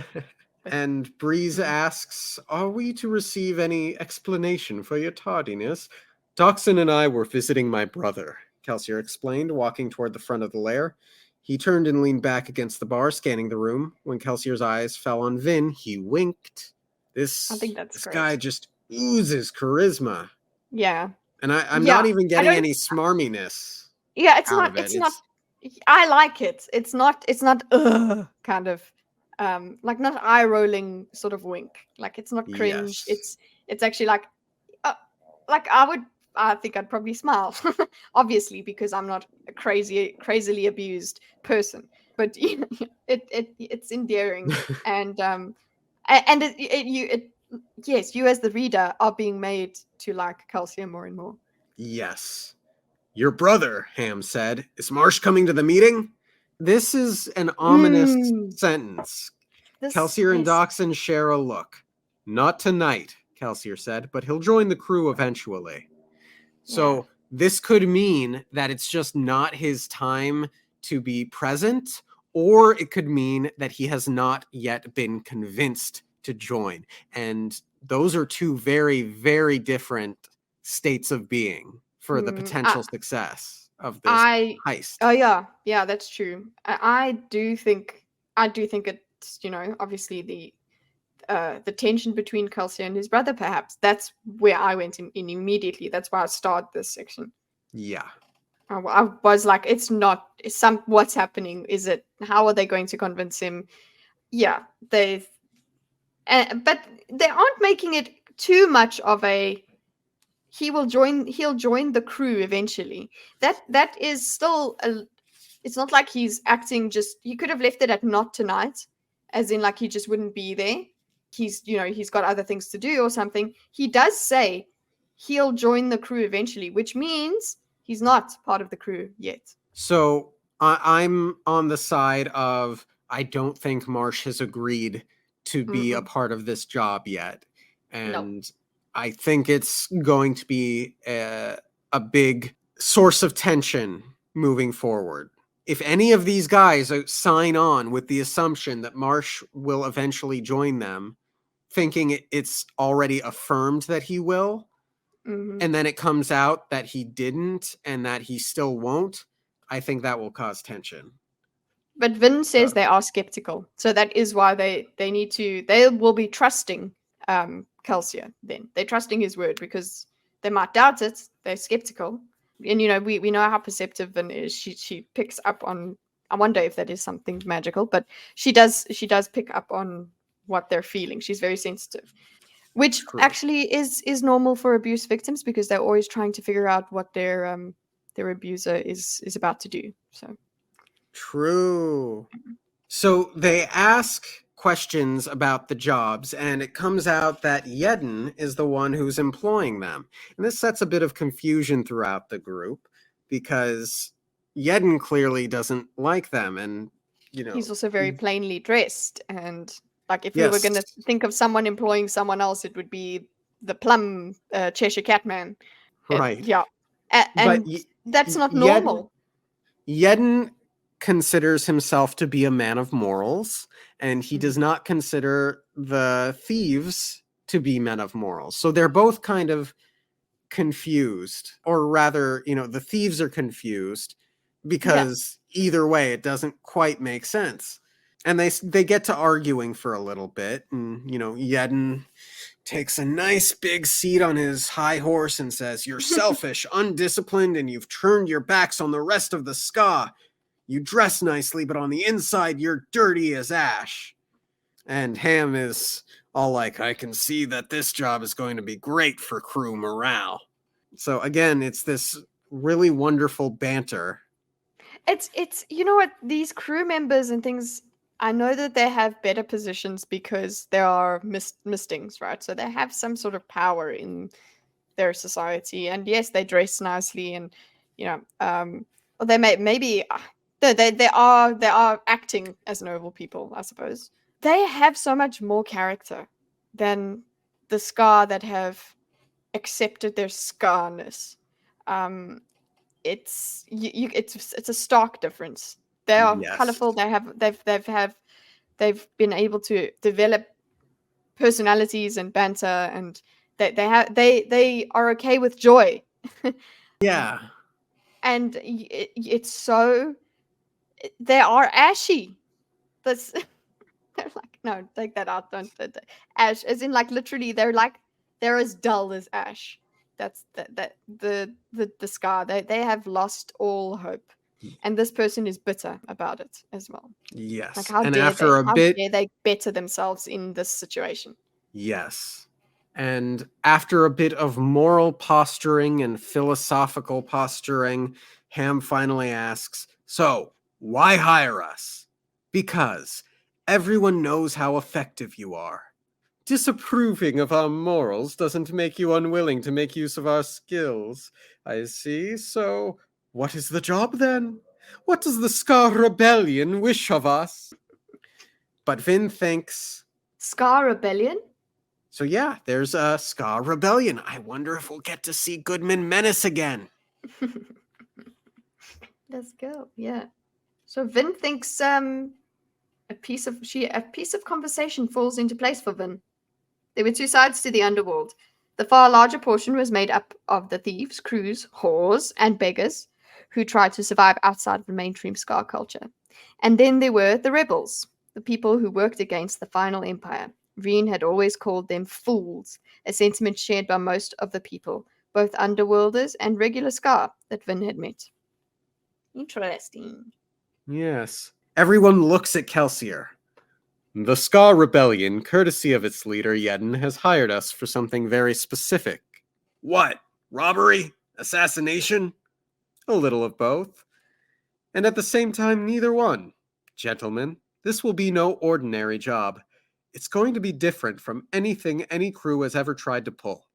And Breeze asks, are we to receive any explanation for your tardiness? Doxson and I were visiting my brother, Kelsier explained, walking toward the front of the lair. He turned and leaned back against the bar, scanning the room. When Kelsier's eyes fell on Vin, he winked. I think that's This great. guy just oozes charisma. Yeah. And I'm Yeah, not even I getting don't. any smarminess Yeah, it's out not. of it. It's not. I like it. It's not. It's not. Kind of. Like not eye rolling sort of wink. Like it's not cringe. Yes. It's actually like I would. I think I'd probably smile, obviously, because I'm not a crazily abused person. But it's endearing, and yes, you as the reader are being made to like Calcium more and more. Yes. Your brother, Ham said. Is Marsh coming to the meeting? This is an ominous sentence. Kelsier and Yes. Doxson share a look. Not tonight, Kelsier said, but he'll join the crew eventually. So this could mean that it's just not his time to be present, or it could mean that he has not yet been convinced to join. And those are two very, very different states of being for the potential success of this heist. Oh yeah, that's true. I do think it's obviously the tension between Kelsey and his brother. Perhaps that's where I went in immediately. That's why I started this section. Yeah. I was like, it's not what's happening. Is it? How are they going to convince him? Yeah, but they aren't making it too much of a. He'll join the crew eventually. That is still it's not like he's acting just. You could have left it at not tonight, as in like he just wouldn't be there. He's got other things to do or something. He does say he'll join the crew eventually, which means he's not part of the crew yet. So I'm on the side of I don't think Marsh has agreed to be a part of this job yet. And I think it's going to be a big source of tension moving forward. If any of these guys sign on with the assumption that Marsh will eventually join them, thinking it's already affirmed that he will, and then it comes out that he didn't and that he still won't, I think that will cause tension. But Vin says they are skeptical, so that is why they will be trusting Kelsier. Then they're trusting his word because they might doubt it. They're skeptical, and we know how perceptive Vin is. She picks up on. I wonder if that is something magical, but she does pick up on what they're feeling. She's very sensitive, which actually is normal for abuse victims because they're always trying to figure out what their abuser is about to do. So. True. So they ask questions about the jobs, and it comes out that Yedden is the one who's employing them. And this sets a bit of confusion throughout the group because Yedden clearly doesn't like them. And, he's also very plainly dressed. And like if we were going to think of someone employing someone else, it would be the plum Cheshire Catman. Right. Yeah. And that's not normal. Yedden considers himself to be a man of morals, and he does not consider the thieves to be men of morals. So they're both kind of confused, or rather, the thieves are confused because either way, it doesn't quite make sense. And they get to arguing for a little bit, and Yedden takes a nice big seat on his high horse and says, "You're selfish, undisciplined, and you've turned your backs on the rest of the ska. You dress nicely, but on the inside, you're dirty as ash." And Ham is all like, "I can see that this job is going to be great for crew morale." So again, it's this really wonderful banter. It's you know what, these crew members and things, I know that they have better positions because they are mistings, right? So they have some sort of power in their society, and yes, they dress nicely, and you know, or they maybe they are acting as noble people, I suppose. They have so much more character than the Scar that have accepted their scarness. Um, it's a stark difference. They are Yes. colorful. They've been able to develop personalities and banter, and they are okay with joy. Yeah. And it's so they are ashy. That's they're like, no, take that out. Don't ash, as in like literally they're as dull as ash. That's the Scar. They have lost all hope, and this person is bitter about it as well. Like, Yes. how And dare after they? a How bit, dare they better themselves in this situation? yes. And after a bit of moral posturing and philosophical posturing, Ham finally asks, "So, why hire us?" "Because everyone knows how effective you are. Disapproving of our morals doesn't make you unwilling to make use of our skills. I see. So, what is the job then? What does the Scar Rebellion wish of us?" But Vin thinks, Scar Rebellion. so yeah, there's a Scar Rebellion. I wonder if we'll get to see Goodman Menace again. Let's go. Yeah. So Vin thinks a piece of conversation falls into place for Vin. There were two sides to the underworld. The far larger portion was made up of the thieves, crews, whores, and beggars who tried to survive outside of the mainstream Scar culture. And then there were the rebels, the people who worked against the final empire. Reen had always called them fools, a sentiment shared by most of the people, both underworlders and regular Scar that Vin had met. Interesting. Yes. Everyone looks at Kelsier. The Scar Rebellion, courtesy of its leader, Yedden, has hired us for something very specific. What? Robbery? Assassination? A little of both. And at the same time, neither one. Gentlemen, this will be no ordinary job. It's going to be different from anything any crew has ever tried to pull.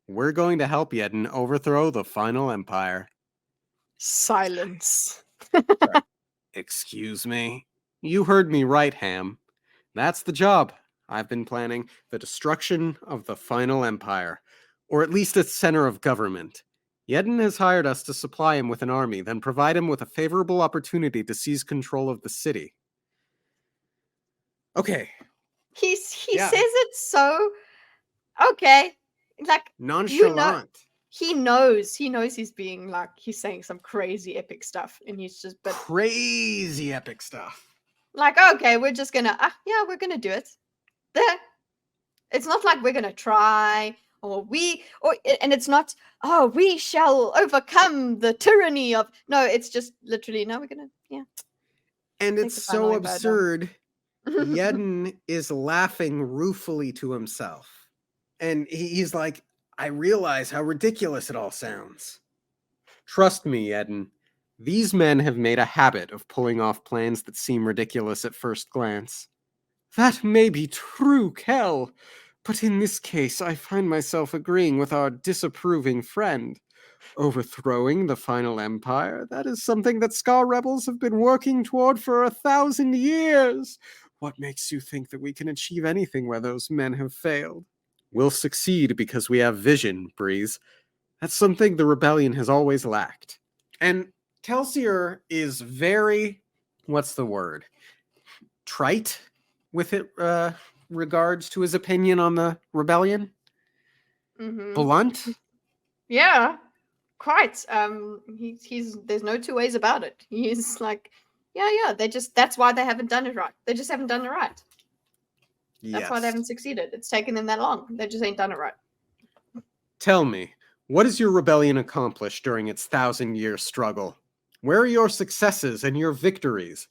We're going to help Yedden overthrow the final empire. Silence. Sorry. Excuse me? You heard me right, Ham. That's the job I've been planning. The destruction of the final empire. Or at least its center of government. Yedden has hired us to supply him with an army, then provide him with a favorable opportunity to seize control of the city. Okay. He Yeah. says it so okay. Like, you know, Nonchalant. he knows he's being like, he's saying some crazy epic stuff, and he's just, but Crazy epic stuff. like, okay, we're just gonna yeah, we're gonna do it. There. It's not like we're gonna try, and it's not, oh, we shall overcome the tyranny of, no, it's just literally, no, we're gonna, yeah, And take it's the final so empire down. absurd. Yedden is laughing ruefully to himself. And he's like, I realize how ridiculous it all sounds. Trust me, Yedden. These men have made a habit of pulling off plans that seem ridiculous at first glance. That may be true, Kel, but in this case I find myself agreeing with our disapproving friend. Overthrowing the final empire, that is something that Scar rebels have been working toward for 1,000 years. What makes you think that we can achieve anything where those men have failed? We'll succeed because we have vision, Breeze. That's something the rebellion has always lacked. And Kelsier is very, what's the word? Trite with it regards to his opinion on the rebellion. Blunt. Yeah, quite. He's there's no two ways about it. He's like, yeah, that's why they haven't done it right. They just haven't done it right. That's why they Yes. haven't succeeded. It's taken them that long. They just ain't done it right. Tell me, what has your rebellion accomplished during its 1,000-year struggle? Where are your successes and your victories?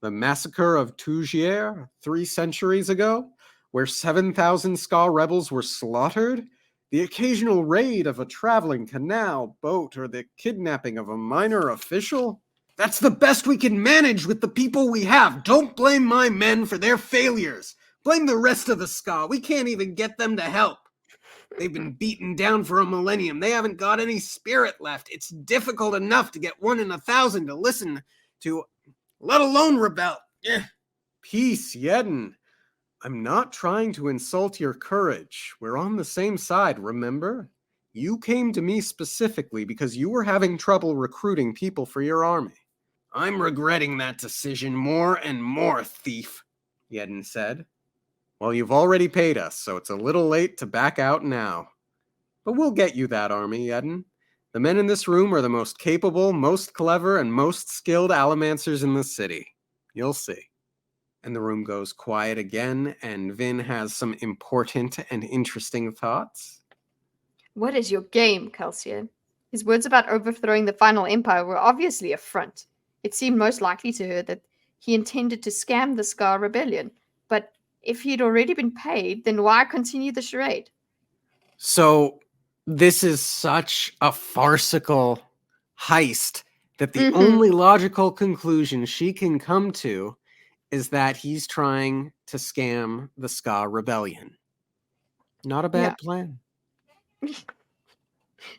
The massacre of Tougier 3 centuries ago, where 7,000 Scar rebels were slaughtered? The occasional raid of a traveling canal boat or the kidnapping of a minor official? That's the best we can manage with the people we have. Don't blame my men for their failures. Blame the rest of the ska. We can't even get them to help. They've been beaten down for a millennium. They haven't got any spirit left. It's difficult enough to get 1 in 1,000 to listen to, let alone rebel. Peace, Yedden. I'm not trying to insult your courage. We're on the same side, remember? You came to me specifically because you were having trouble recruiting people for your army. I'm regretting that decision more and more, thief, Yedden said. Well, you've already paid us, so it's a little late to back out now. But we'll get you that army, Yedden. The men in this room are the most capable, most clever, and most skilled allomancers in the city. You'll see. And the room goes quiet again, and Vin has some important and interesting thoughts. What is your game, Calcia? His words about overthrowing the final empire were obviously a front. It seemed most likely to her that he intended to scam the Scar rebellion. But if he'd already been paid, then why continue the charade? So this is such a farcical heist that the only logical conclusion she can come to is that he's trying to scam the Ska rebellion. Not a bad plan.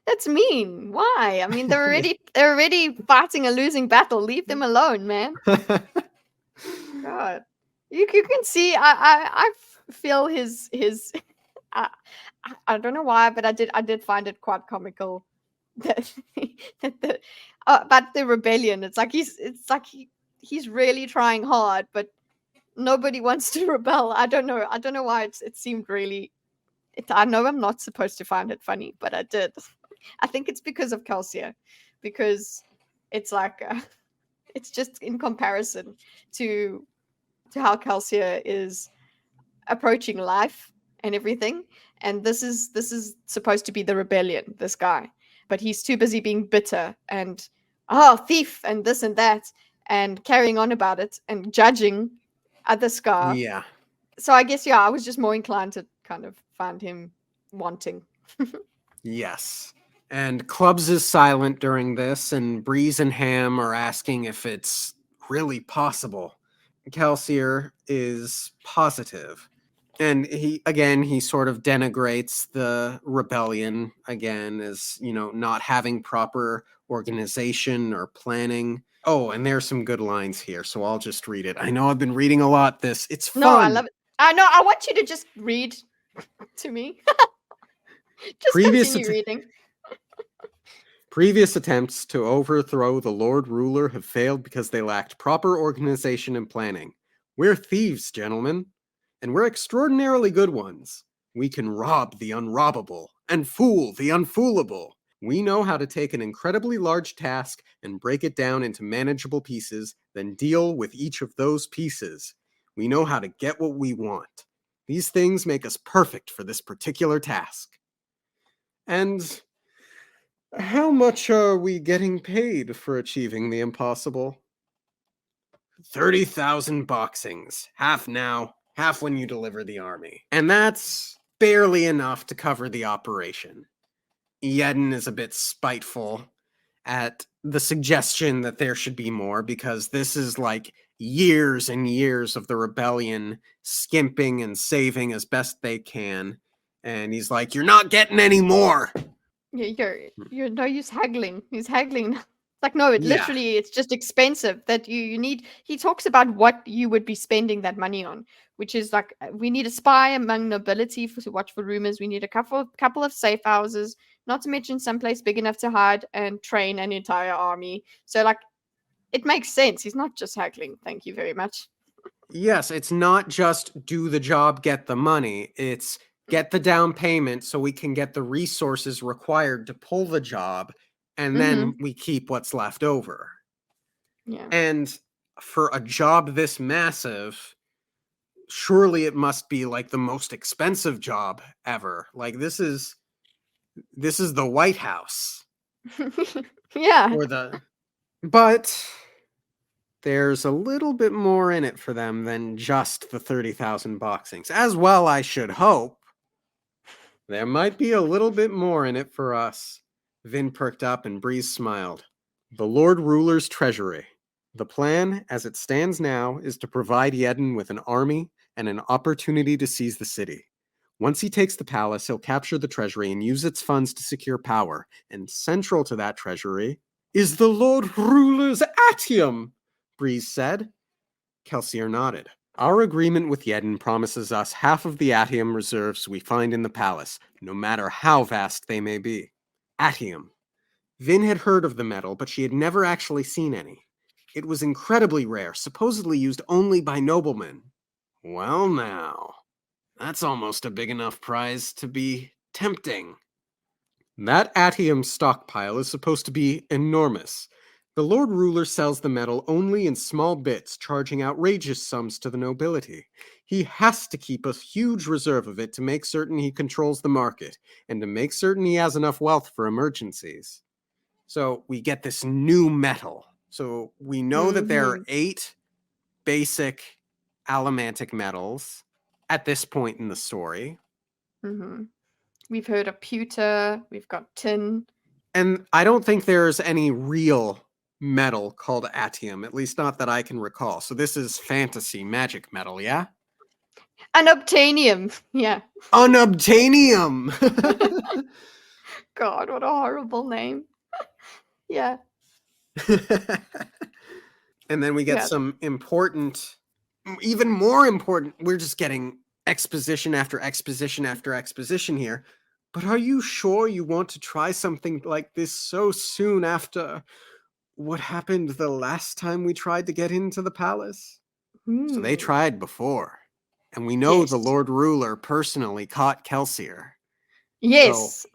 That's mean. Why? I mean, they're already fighting a losing battle. Leave them alone, man. God, you can see. I feel his. I don't know why, but I did find it quite comical that the about the rebellion. It's like he's really trying hard, but nobody wants to rebel. I don't know why it seemed really. I know I'm not supposed to find it funny, but I did. I think it's because of Calcia, because it's like it's just in comparison to how Calcia is approaching life and everything, and this is supposed to be the rebellion, this guy, but he's too busy being bitter and thief and this and that and carrying on about it and judging other Scar. Yeah. So I guess I was just more inclined to kind of find him wanting. Yes. And Clubs is silent during this, and Breeze and Ham are asking if it's really possible. Kelsier is positive. And he sort of denigrates the rebellion again as, not having proper organization or planning. Oh, and there's some good lines here, so I'll just read it. I know I've been reading a lot this. It's fun. No, I love it. I know. I want you to just read to me. Just continue reading. Previous attempts to overthrow the Lord Ruler have failed because they lacked proper organization and planning. We're thieves, gentlemen, and we're extraordinarily good ones. We can rob the unrobbable and fool the unfoolable. We know how to take an incredibly large task and break it down into manageable pieces, then deal with each of those pieces. We know how to get what we want. These things make us perfect for this particular task. And how much are we getting paid for achieving the impossible? 30,000 boxings. Half now, half when you deliver the army. And that's barely enough to cover the operation. Yedden is a bit spiteful at the suggestion that there should be more, because this is like years and years of the rebellion skimping and saving as best they can. And he's like, you're not getting any more. You're no use haggling. He's haggling. It's like, no, literally, it's just expensive that you need. He talks about what you would be spending that money on, which is like, we need a spy among nobility to watch for rumors. We need a couple of safe houses, not to mention someplace big enough to hide and train an entire army. So like, it makes sense. He's not just haggling. Thank you very much. Yes, it's not just do the job, get the money. It's get the down payment so we can get the resources required to pull the job, and then we keep what's left over. Yeah. And for a job this massive, surely it must be like the most expensive job ever. Like this is the White House. Yeah. But there's a little bit more in it for them than just the 30,000 boxings. As well, I should hope. There might be a little bit more in it for us. Vin perked up and Breeze smiled. The Lord Ruler's treasury. The plan, as it stands now, is to provide Yedden with an army and an opportunity to seize the city. Once he takes the palace, he'll capture the treasury and use its funds to secure power. And central to that treasury is the Lord Ruler's Atium, Breeze said. Kelsier nodded. Our agreement with Yedden promises us half of the Atium reserves we find in the palace, no matter how vast they may be. Atium. Vin had heard of the metal, but she had never actually seen any. It was incredibly rare, supposedly used only by noblemen. Well now, that's almost a big enough prize to be tempting. That Atium stockpile is supposed to be enormous. The Lord Ruler sells the metal only in small bits, charging outrageous sums to the nobility. He has to keep a huge reserve of it to make certain he controls the market, and to make certain he has enough wealth for emergencies. So we get this new metal. So we know that there are 8 basic allomantic metals at this point in the story. We've heard of pewter, we've got tin. And I don't think there's any real metal called atium, at least not that I can recall. So this is fantasy magic metal, yeah? Unobtainium. Yeah. Unobtainium! God, what a horrible name. Yeah. And then we get some important, even more important, we're just getting exposition after exposition after exposition here. But are you sure you want to try something like this so soon after what happened the last time we tried to get into the palace? So they tried before. And we know the Lord Ruler personally caught Kelsier. Yes. So,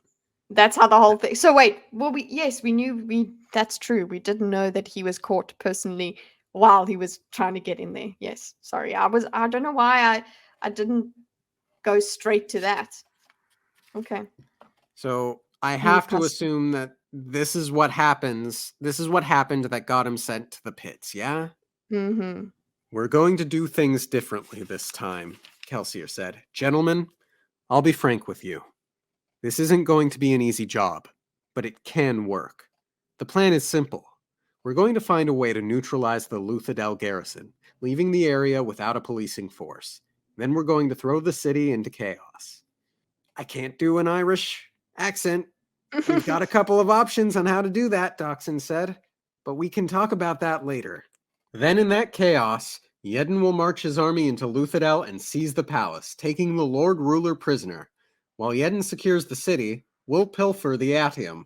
that's how the whole thing. So wait, well, we knew that's true. We didn't know that he was caught personally while he was trying to get in there. Yes. Sorry. I don't know why I didn't go straight to that. Okay. So I have to assume that this is what happens. This is what happened that got him sent to the pits, yeah? We're going to do things differently this time, Kelsier said. Gentlemen, I'll be frank with you. This isn't going to be an easy job, but it can work. The plan is simple. We're going to find a way to neutralize the Luthadel garrison, leaving the area without a policing force. Then we're going to throw the city into chaos. I can't do an Irish accent. We've got a couple of options on how to do that, Doxson said, but we can talk about that later. Then in that chaos, Yedden will march his army into Luthadel and seize the palace, taking the Lord Ruler prisoner. While Yedden secures the city, we'll pilfer the Atium.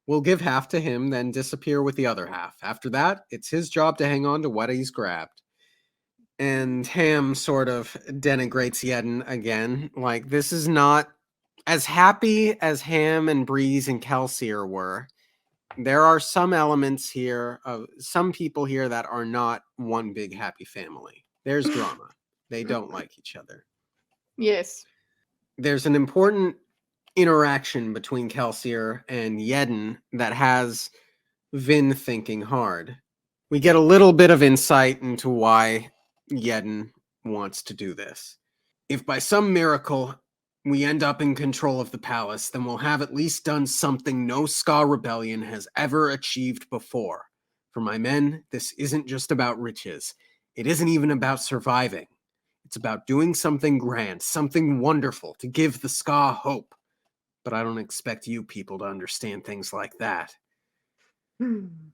We'll give half to him, then disappear with the other half. After that, it's his job to hang on to what he's grabbed. And Ham sort of denigrates Yedden again. Like, this is not as happy as Ham and Breeze and Kelsier were. There are some elements here of some people here that are not one big happy family. There's drama. They don't like each other. Yes. There's an important interaction between Kelsier and Yedden that has Vin thinking hard. We get a little bit of insight into why Yedden wants to do this. If by some miracle we end up in control of the palace, then we'll have at least done something no Ska rebellion has ever achieved before. For my men, this isn't just about riches. It isn't even about surviving. It's about doing something grand, something wonderful, to give the Ska hope. But I don't expect you people to understand things like that.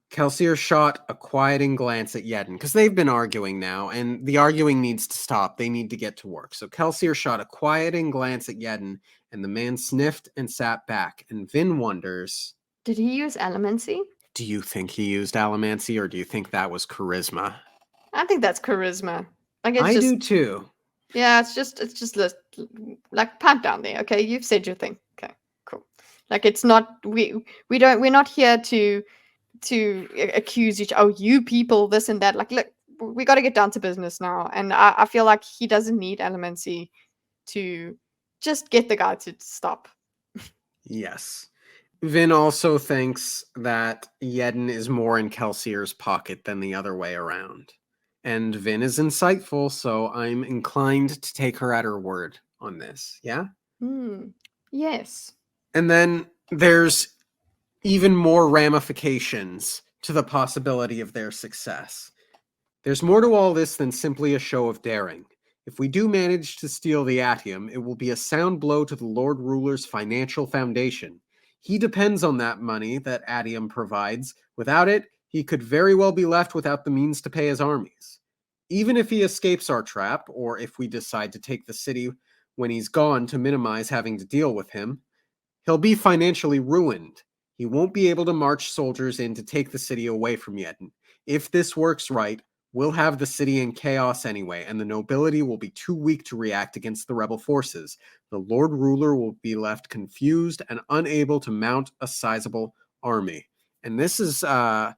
Kelsier shot a quieting glance at Yedden, because they've been arguing now, and the arguing needs to stop. They need to get to work. So Kelsier shot a quieting glance at Yedden, and the man sniffed and sat back. And Vin wonders... Did he use allomancy? Do you think he used allomancy, or do you think that was charisma? I think that's charisma. Like, I do too. Yeah, it's just like pipe down there. Okay, you've said your thing. Okay, cool. Like, it's not we're not here to accuse each. Oh, you people, this and that. Like, look, we got to get down to business now. And I feel like he doesn't need allomancy to just get the guy to stop. Yes. Vin also thinks that Yedden is more in Kelsier's pocket than the other way around. And Vin is insightful, so I'm inclined to take her at her word on this. Yeah? Yes. And then there's even more ramifications to the possibility of their success. There's more to all this than simply a show of daring. If we do manage to steal the Atium, it will be a sound blow to the Lord Ruler's financial foundation. He depends on that money that Atium provides. Without it, he could very well be left without the means to pay his armies. Even if he escapes our trap, or if we decide to take the city when he's gone to minimize having to deal with him, he'll be financially ruined. He won't be able to march soldiers in to take the city away from Yedden. If this works right, we'll have the city in chaos anyway, and the nobility will be too weak to react against the rebel forces. The Lord Ruler will be left confused and unable to mount a sizable army. And this is a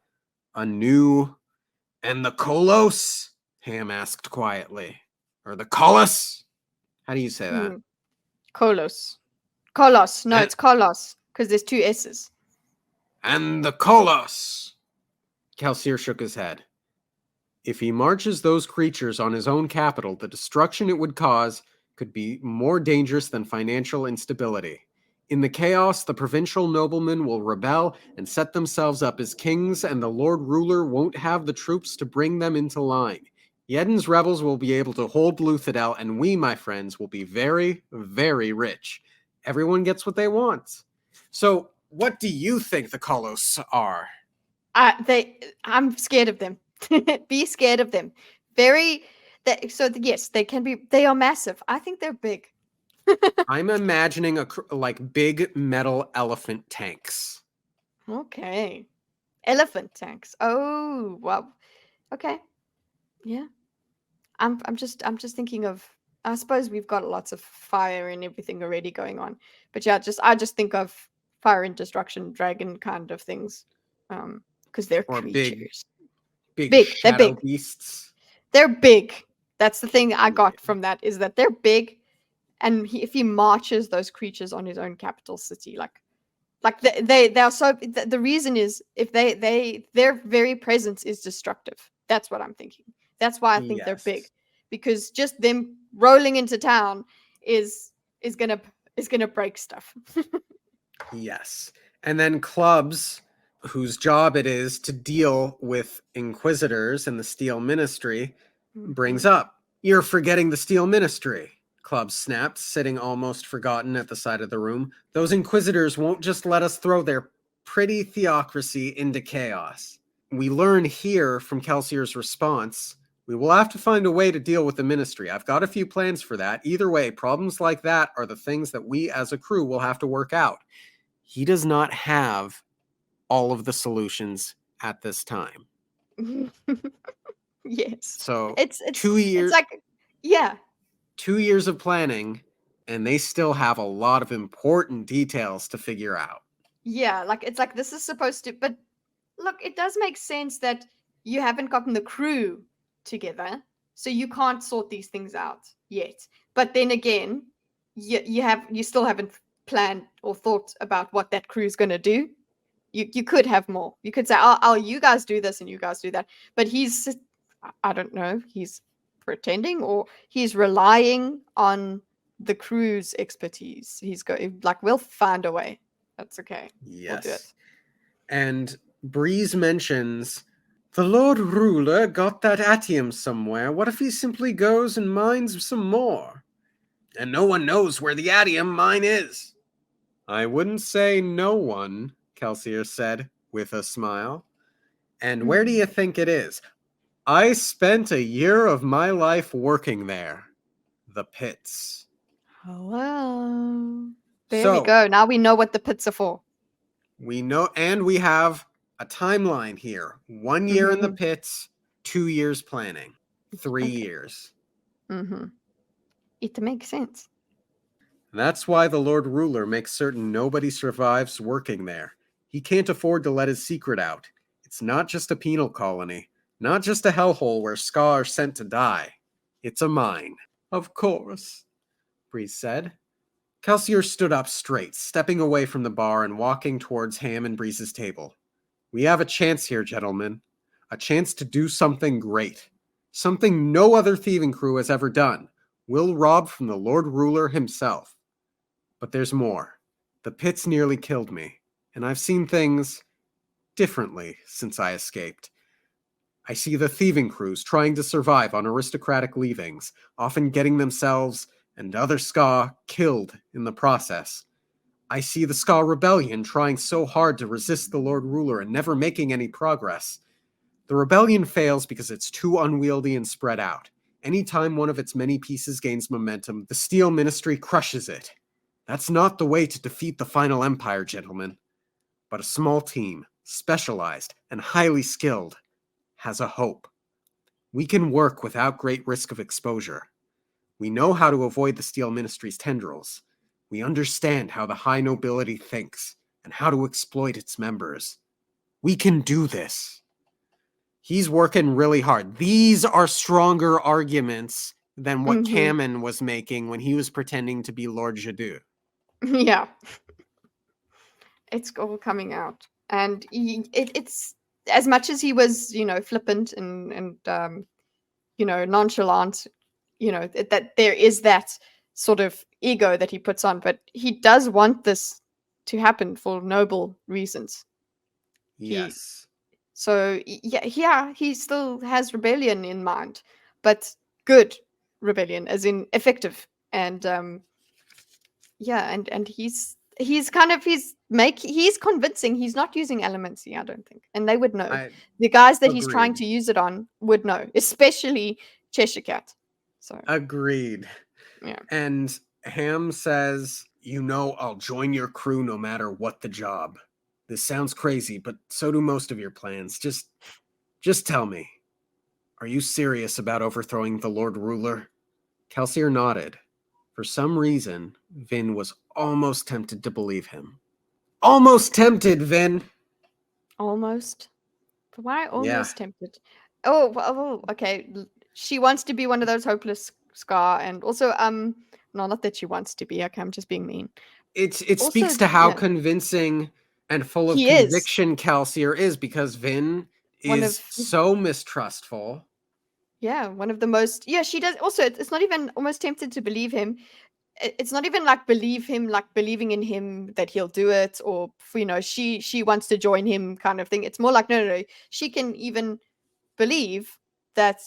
new... And the Kolos? Ham asked quietly. Or the Kolos? How do you say that? Kolos. Kolos. No, And, it's Kolos, because there's 2 S's. And the Kolos! Kelsier shook his head. If he marches those creatures on his own capital, the destruction it would cause could be more dangerous than financial instability. In the chaos, the provincial noblemen will rebel and set themselves up as kings, and the Lord Ruler won't have the troops to bring them into line. Yedden's rebels will be able to hold Luthadel, and we, my friends, will be very, very rich. Everyone gets what they want. So, what do you think the Kolos are? I'm scared of them. Be scared of them. Yes, they are massive. I think they're big. I'm imagining like big metal elephant tanks. Okay. Elephant tanks. Oh, wow. Okay. Yeah. I'm just thinking of, I suppose we've got lots of fire and everything already going on. But yeah, I just think of fire and destruction dragon kind of things. Because they're Or creatures. big They're shadow big. beasts. They're big. That's the thing I got from that, is that they're big, and if he marches those creatures on his own capital city, they are so. The reason is, if their very presence is destructive. That's what I'm thinking. That's why I think they're big, Yes. because just them rolling into town is gonna break stuff. Yes. And then clubs, whose job it is to deal with inquisitors and the Steel Ministry, brings up, "You're forgetting the Steel Ministry." Club snapped, sitting almost forgotten at the side of the room. "Those inquisitors won't just let us throw their pretty theocracy into chaos." We learn here from Kelsier's response, "We will have to find a way to deal with the ministry. I've got a few plans for that. Either way, problems like that are the things that we as a crew will have to work out." He does not have all of the solutions at this time. Yes. So It's 2 years, like, yeah. 2 years of planning, and they still have a lot of important details to figure out. Yeah, it's like this is supposed to, but look, it does make sense that you haven't gotten the crew together, so you can't sort these things out yet. But then again, you still haven't planned or thought about what that crew's going to do. You could have more. You could say, "Oh, you guys do this and you guys do that." But I don't know, he's pretending, or he's relying on the crew's expertise. We'll find a way. That's okay. We'll do it. Yes. And Breeze mentions, "The Lord Ruler got that atium somewhere. What if he simply goes and mines some more? And no one knows where the atium mine is." "I wouldn't say no one," Kelsier said, with a smile. "And where do you think it is? I spent a year of my life working there. The pits." Oh, well. There we So, go. Now we know what the pits are for. we know, and we have a timeline here. 1 year in the Mm-hmm. pits, 2 years planning, 3 Okay. years. Mm-hmm. It makes sense. That's why the Lord Ruler makes certain nobody survives working there. He can't afford to let his secret out. It's not just a penal colony, not just a hellhole where Ska are sent to die. It's a mine. "Of course," Breeze said. Kelsier stood up straight, stepping away from the bar and walking towards Ham and Breeze's table. "We have a chance here, gentlemen. A chance to do something great. Something no other thieving crew has ever done. We'll rob from the Lord Ruler himself. But there's more. The pits nearly killed me, and I've seen things differently since I escaped. I see the thieving crews trying to survive on aristocratic leavings, often getting themselves and other Ska killed in the process. I see the Ska rebellion trying so hard to resist the Lord Ruler and never making any progress. The rebellion fails because it's too unwieldy and spread out. Anytime one of its many pieces gains momentum, the Steel Ministry crushes it. That's not the way to defeat the final empire, gentlemen. But a small team, specialized and highly skilled, has a hope. We can work without great risk of exposure. We know how to avoid the Steel Ministry's tendrils. We understand how the high nobility thinks and how to exploit its members. We can do this. He's working really hard. These are stronger arguments than what Kamen was making when he was pretending to be Lord Jadu. Yeah. It's all coming out. And it's as much as he was, flippant and nonchalant, that there is that sort of ego that he puts on, but he does want this to happen for noble reasons. Yes. He still has rebellion in mind, but good rebellion, as in effective. And and he's convincing. He's not using Allomancy, I don't think, and they would know. The guys that he's trying to use it on would know, especially Cheshire Cat. So agreed. Yeah. And Ham says, I'll join your crew no matter what the job. This sounds crazy, but so do most of your plans. Just tell me, are you serious about overthrowing the Lord Ruler? Kelsier nodded. For some reason, Vin was almost tempted to believe him. Almost tempted, Vin! Almost? Why almost tempted? Oh, okay. She wants to be one of those hopeless Ska, and also, no, not that she wants to be. Okay, I'm just being mean. It also, speaks to how convincing and full of conviction Kelsier is, because Vin is so mistrustful. Yeah, one of the most. Yeah, she does. Also, it's not even almost tempted to believe him. It's not even like believing in him that he'll do it, or she wants to join him kind of thing. It's more like no. She can even believe that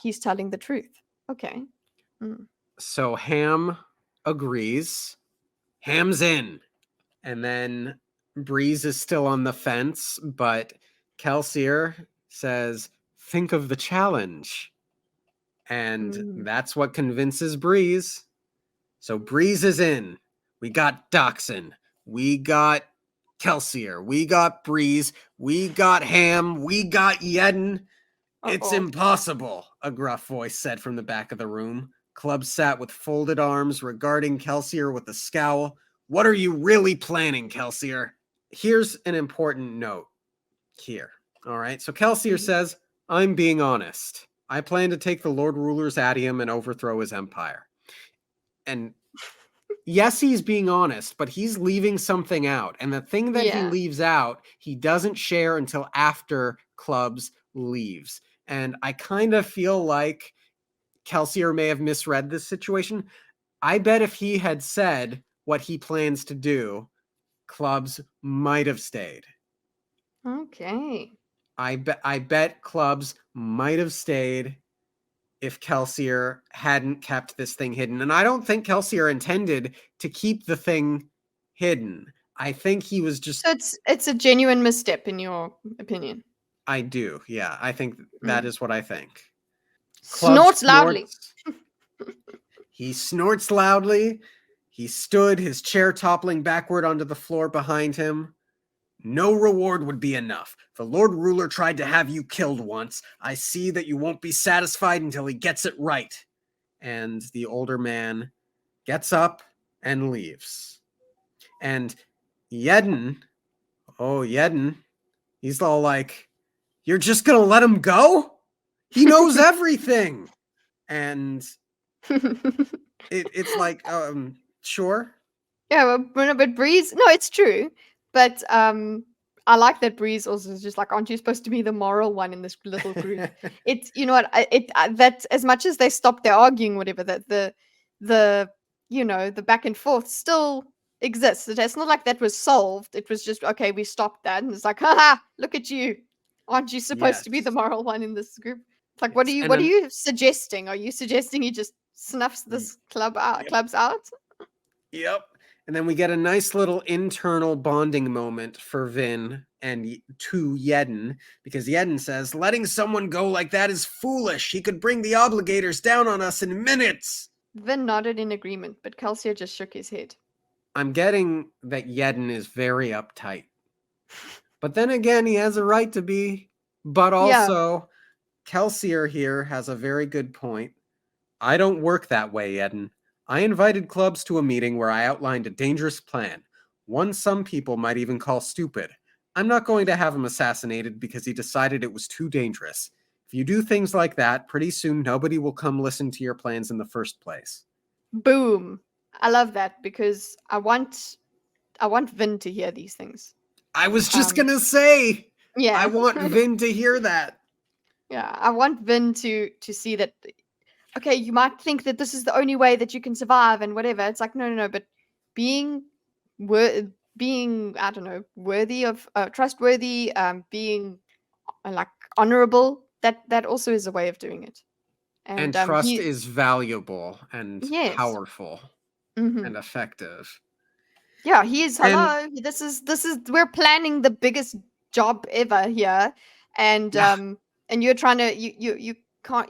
he's telling the truth. Okay. So Ham agrees. Ham's in. And then Breeze is still on the fence, but Kelsier says, think of the challenge. And that's what convinces Breeze. So Breeze is in. We got Dachshund. We got Kelsier. We got Breeze. We got Ham. We got Yedden. It's impossible, a gruff voice said from the back of the room. Club sat with folded arms, regarding Kelsier with a scowl. What are you really planning, Kelsier? Here's an important note here. All right. So Kelsier says, I'm being honest. I plan to take the Lord Ruler's adium and overthrow his empire. And yes, he's being honest, but he's leaving something out. And the thing that he leaves out, he doesn't share until after Clubs leaves. And I kind of feel like Kelsier may have misread this situation. I bet if he had said what he plans to do, Clubs might have stayed. Okay. I bet Clubs might have stayed if Kelsier hadn't kept this thing hidden. And I don't think Kelsier intended to keep the thing hidden. I think he was just... So it's a genuine misstep, in your opinion? I do, yeah. I think that is what I think. Snorts loudly. He snorts loudly. He stood, his chair toppling backward onto the floor behind him. No reward would be enough. The Lord Ruler tried to have you killed once. I see that you won't be satisfied until he gets it right. And the older man gets up and leaves. And Yedden, he's all like, you're just gonna let him go? He knows everything. And it's like, sure. Yeah, but Breeze, no, it's true. But I like that Breeze also is just like, aren't you supposed to be the moral one in this little group? It's, you know what, that as much as they stop their arguing, whatever, that the the back and forth still exists. It's not like that was solved. It was just, okay, we stopped that. And it's like, haha, look at you. Aren't you supposed to be the Yes. moral one in this group? It's like, Yes. what are you suggesting? Are you suggesting he just snuffs this Yep. clubs out? Yep. And then we get a nice little internal bonding moment for Vin and to Yedden, because Yedden says, letting someone go like that is foolish. He could bring the obligators down on us in minutes. Vin nodded in agreement, but Kelsier just shook his head. I'm getting that Yedden is very uptight. But then again, he has a right to be. But also, Kelsier here has a very good point. I don't work that way, Yedden. I invited clubs to a meeting where I outlined a dangerous plan, one some people might even call stupid. I'm not going to have him assassinated because he decided it was too dangerous. If you do things like that, pretty soon nobody will come listen to your plans in the first place. Boom. I love that because I want Vin to hear these things. I was just gonna say, yeah. I want Vin to hear that. Yeah, I want Vin to see that. Okay, you might think that this is the only way that you can survive and whatever. It's like no, but being I don't know, worthy of trustworthy, being like honorable. That also is a way of doing it. And trust is valuable and powerful and effective. Yeah, he is. Hello, this is we're planning the biggest job ever here, and you're trying to you can't.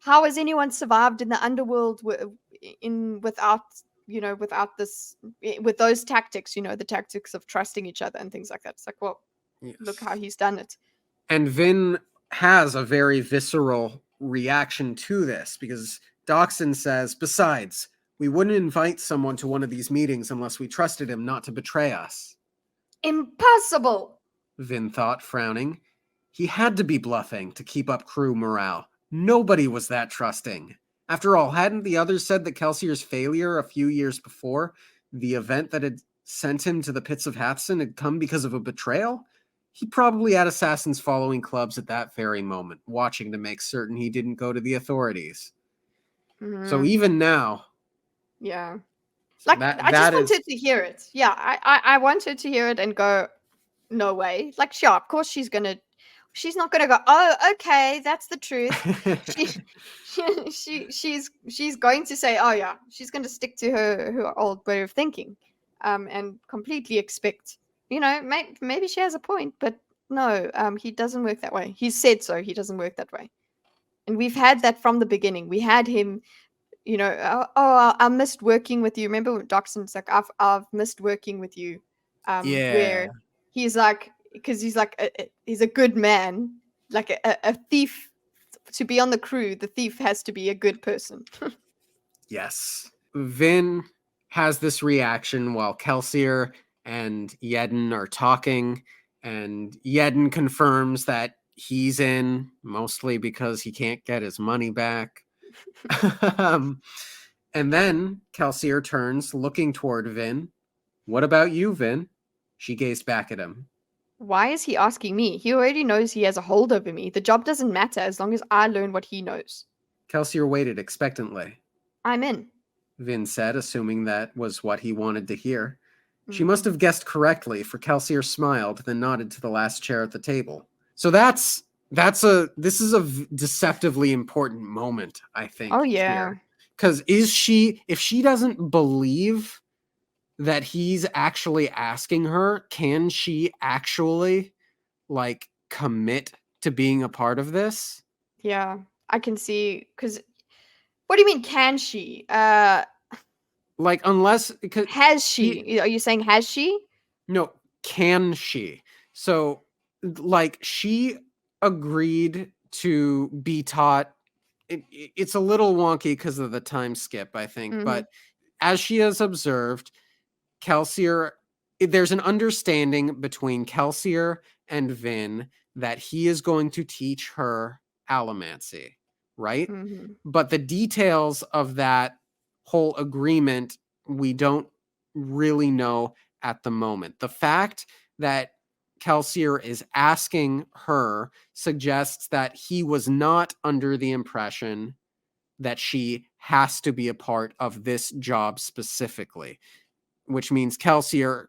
How has anyone survived in the underworld without without this with those tactics? The tactics of trusting each other and things like that. It's like, well, look how he's done it. And Vin has a very visceral reaction to this because Dockson says, besides, we wouldn't invite someone to one of these meetings unless we trusted him not to betray us. Impossible, Vin thought, frowning. He had to be bluffing to keep up crew morale. Nobody was that trusting. After all, hadn't the others said that Kelsier's failure a few years before, the event that had sent him to the pits of Hathson, had come because of a betrayal? He probably had assassins following clubs at that very moment, watching to make certain he didn't go to the authorities. So even now... Yeah. Like, I just wanted to hear it. Yeah, I wanted to hear it and go, no way. Like, sure, of course she's not gonna go, oh, okay, that's the truth. she's going to say, oh yeah, she's gonna stick to her old way of thinking, and completely expect, maybe she has a point, but no, he doesn't work that way. He said so. He doesn't work that way, and we've had that from the beginning. We had him. I missed working with you. Remember when Dockson's like, I've missed working with you. Where he's like, because he's like, he's a good man, like a thief. To be on the crew, the thief has to be a good person. Yes. Vin has this reaction while Kelsier and Yedden are talking, and Yedden confirms that he's in, mostly because he can't get his money back. And then Kelsier turns, looking toward Vin. What about you, Vin? She gazed back at him. Why is he asking me? He already knows he has a hold over me. The job doesn't matter as long as I learn what he knows. Kelsier waited expectantly. I'm in, Vin said, assuming that was what he wanted to hear. She must have guessed correctly, for Kelsier smiled, then nodded to the last chair at the table. So this is a deceptively important moment, I think. Oh yeah. Because if she doesn't believe that he's actually asking her, can she actually commit to being a part of this? Yeah, I can see. Because what do you mean? Can she? Unless has she? Are you saying has she? No, can she? So, she agreed to be taught. It's a little wonky because of the time skip, I think. But as she has observed, Kelsier, there's an understanding between Kelsier and Vin that he is going to teach her allomancy, right? But the details of that whole agreement, we don't really know at the moment. The fact that Kelsier is asking her suggests that he was not under the impression that she has to be a part of this job specifically, which means Kelsier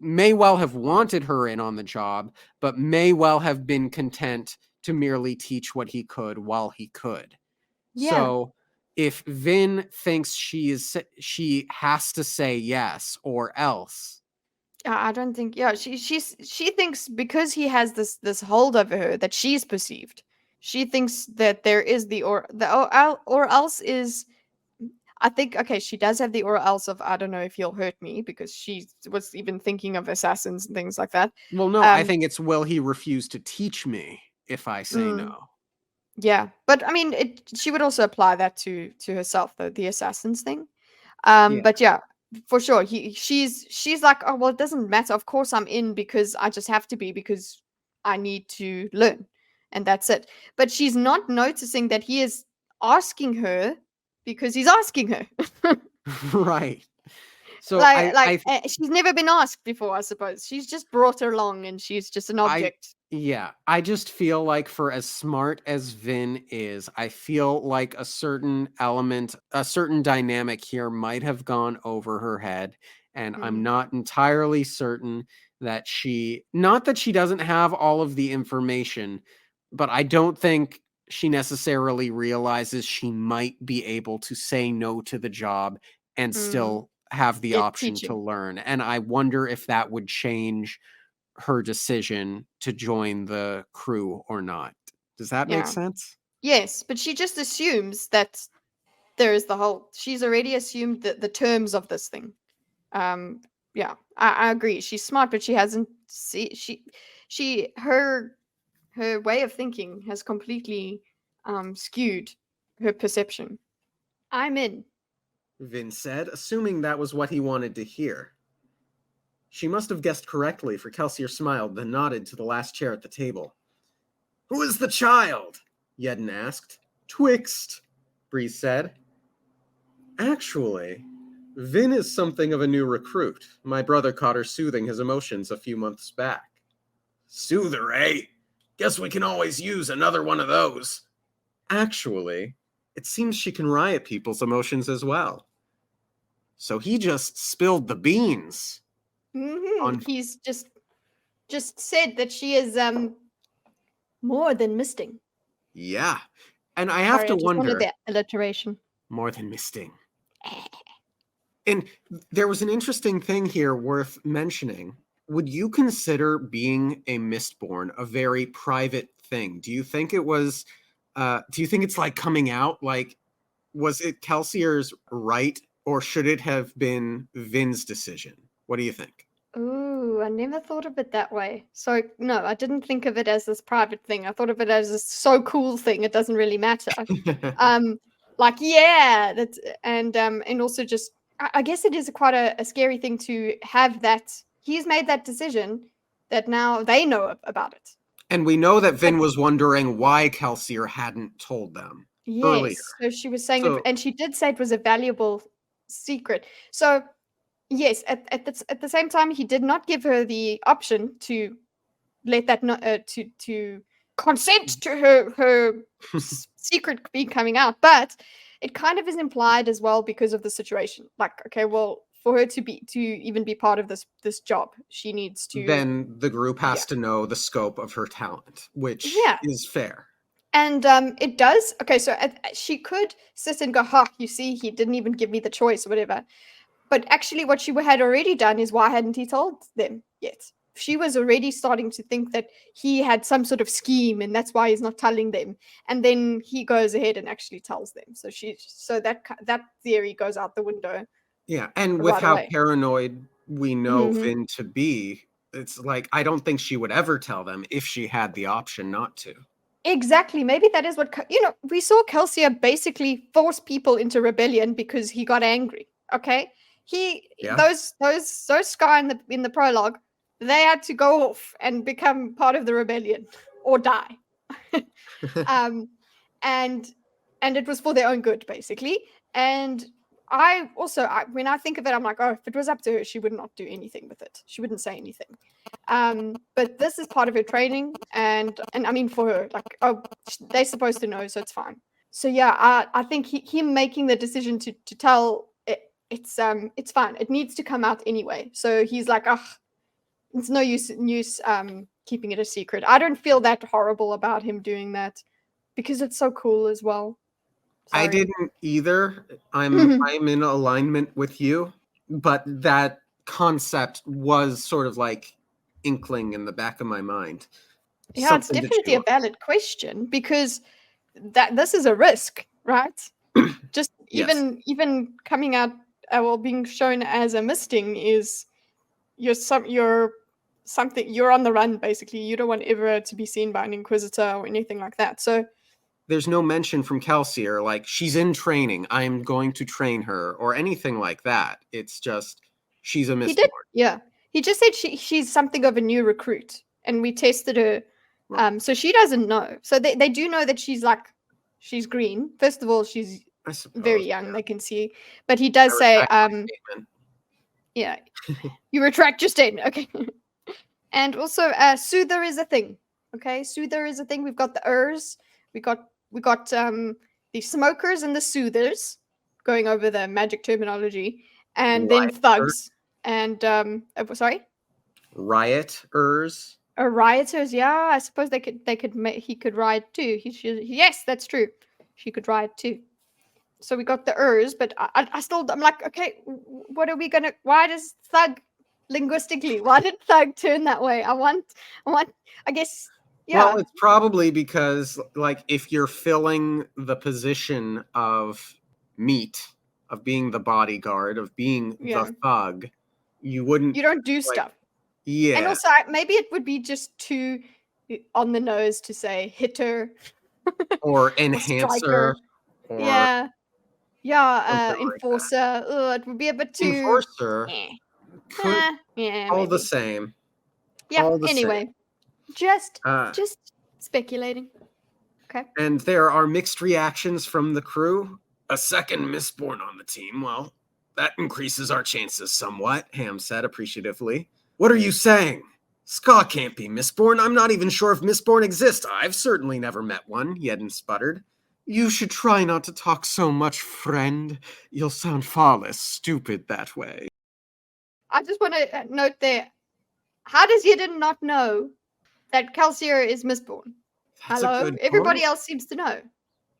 may well have wanted her in on the job, but may well have been content to merely teach what he could while he could. Yeah. So if Vin thinks she has to say yes or else. I don't think. Yeah, she thinks because he has this hold over her that she's perceived. She thinks that there is the or else is. I think okay, she does have the or else of I don't know if you'll hurt me because she was even thinking of assassins and things like that. Well, no, I think it's will he refuse to teach me if I say Mm, no. yeah, but I mean, she would also apply that to herself though, the assassins thing. Yeah. But yeah, for sure, she's like, oh well, it doesn't matter. Of course, I'm in because I just have to be because I need to learn, and that's it. But she's not noticing that he is asking her because he's asking her. Right. So She's never been asked before, I suppose. She's just brought her along, and she's just an object. I just feel like for as smart as Vin is, I feel like a certain element, a certain dynamic here might have gone over her head. And I'm not entirely certain that not that she doesn't have all of the information, but I don't think she necessarily realizes she might be able to say no to the job and still have the Get option to teaching. learn. And I wonder if that would change her decision to join the crew or not. Does that make Yeah. sense? Yes, but she just assumes that there is the whole. She's already assumed the terms of this thing. Yeah, I agree. She's smart, but she hasn't. Her way of thinking has completely skewed her perception. I'm in. Vin said, assuming that was what he wanted to hear. She must have guessed correctly, for Kelsier smiled, then nodded to the last chair at the table. Who is the child? Yedden asked. Twixt, Breeze said. Actually, Vin is something of a new recruit. My brother caught her soothing his emotions a few months back. Soother, eh? Guess we can always use another one of those. Actually, it seems she can riot people's emotions as well. So he just spilled the beans. He's just said that she is more than misting. Yeah. And I have Sorry, to I just wanted wonder. that alliteration. More than misting. And there was an interesting thing here worth mentioning. Would you consider being a Mistborn a very private thing? Do you think it was, do you think it's like coming out? Like, was it Kelsier's right, or should it have been Vin's decision? What do you think? Ooh, I never thought of it that way. So no, I didn't think of it as this private thing. I thought of it as a so cool thing. It doesn't really matter. Like yeah, that's and also just I guess it is quite a scary thing to have that he's made that decision that now they know about it. And we know that Vin But was wondering why Kelsier hadn't told them earlier. yes, so she was saying it, So and she did say it was a valuable secret. So yes, at the same time, he did not give her the option to let that not to consent to her secret be coming out, but it kind of is implied as well because of the situation. Like, okay, well, for her to even be part of this job, she needs to then the group yeah has to know the scope of her talent, which yeah. is fair. And it does. Okay, so she could sit and go, "Ha, you see, he didn't even give me the choice, or whatever." But actually, what she had already done is why hadn't he told them yet? She was already starting to think that he had some sort of scheme, and that's why he's not telling them. And then he goes ahead and actually tells them. So that theory goes out the window Yeah, and with right how away. paranoid we know Hmm. Vin to be, it's like I don't think she would ever tell them if she had the option not to. Exactly. Maybe that is what we saw Kelsier basically force people into rebellion because he got angry. Okay, he Yeah. those Sky in the prologue, they had to go off and become part of the rebellion or die. um, and it was for their own good basically. And I also, when I think of it, I'm like, oh, if it was up to her, she would not do anything with it. She wouldn't say anything. But this is part of her training, and I mean for her, like, oh, they're supposed to know, so it's fine. So yeah, I think him making the decision to tell it, it's fine. It needs to come out anyway. So he's like, ugh, it's no use keeping it a secret. I don't feel that horrible about him doing that because it's so cool as well. I Sorry. didn't either. I'm in alignment with you, but that concept was sort of like inkling in the back of my mind. Yeah, it's Something to definitely chew a valid question because that this is a risk, right? Just Yes. even coming out, well, being shown as a misting is you're something, you're on the run basically. You don't want ever to be seen by an inquisitor or anything like that. So There's no mention from Kelsier like she's in training, I'm going to train her, or anything like that. It's just she's a he did, Mistborn. yeah. He just said she's something of a new recruit, and we tested her. Right. So she doesn't know. So they do know that she's green. First of all, she's I very suppose. young. They can see, but he I does say, retract my statement. yeah, you retract your statement, okay. And also, soother is a thing. Okay, soother is a thing. We've got the ers, we got the smokers and the soothers, going over the magic terminology, and then Rioter, thugs and sorry, rioters. rioters. Yeah, I suppose he could riot too. He should. Yes, that's true. She could riot too. So we got the ers, but I'm like, okay, what are we gonna? Why does thug linguistically? Why did thug turn that way? I want. I guess, Well, yeah, it's probably because, like, if you're filling the position of meat, of being the bodyguard, of being yeah. the thug, you wouldn't, You don't do like, stuff, and yeah, also maybe it would be just too on the nose to say hitter or or enhancer, striker. or Yeah, yeah. something like that. Enforcer. It would be a bit too. Enforcer Eh. could Yeah, all the maybe. same, Yeah. all the same. Anyway, just Uh, just speculating. Okay. and there are mixed reactions from the crew. A second Mistborn on the team. Well, that increases our chances somewhat, Ham said appreciatively. What are you saying? Ska can't be Mistborn. I'm not even sure if Mistborn exist. I've certainly never met one, Yedden sputtered. You should try not to talk so much, friend. You'll sound far less stupid that way. I just want to note there. How does Yedden not know that Kelsier is Mistborn? That's a Hello? good Everybody point. else seems to know.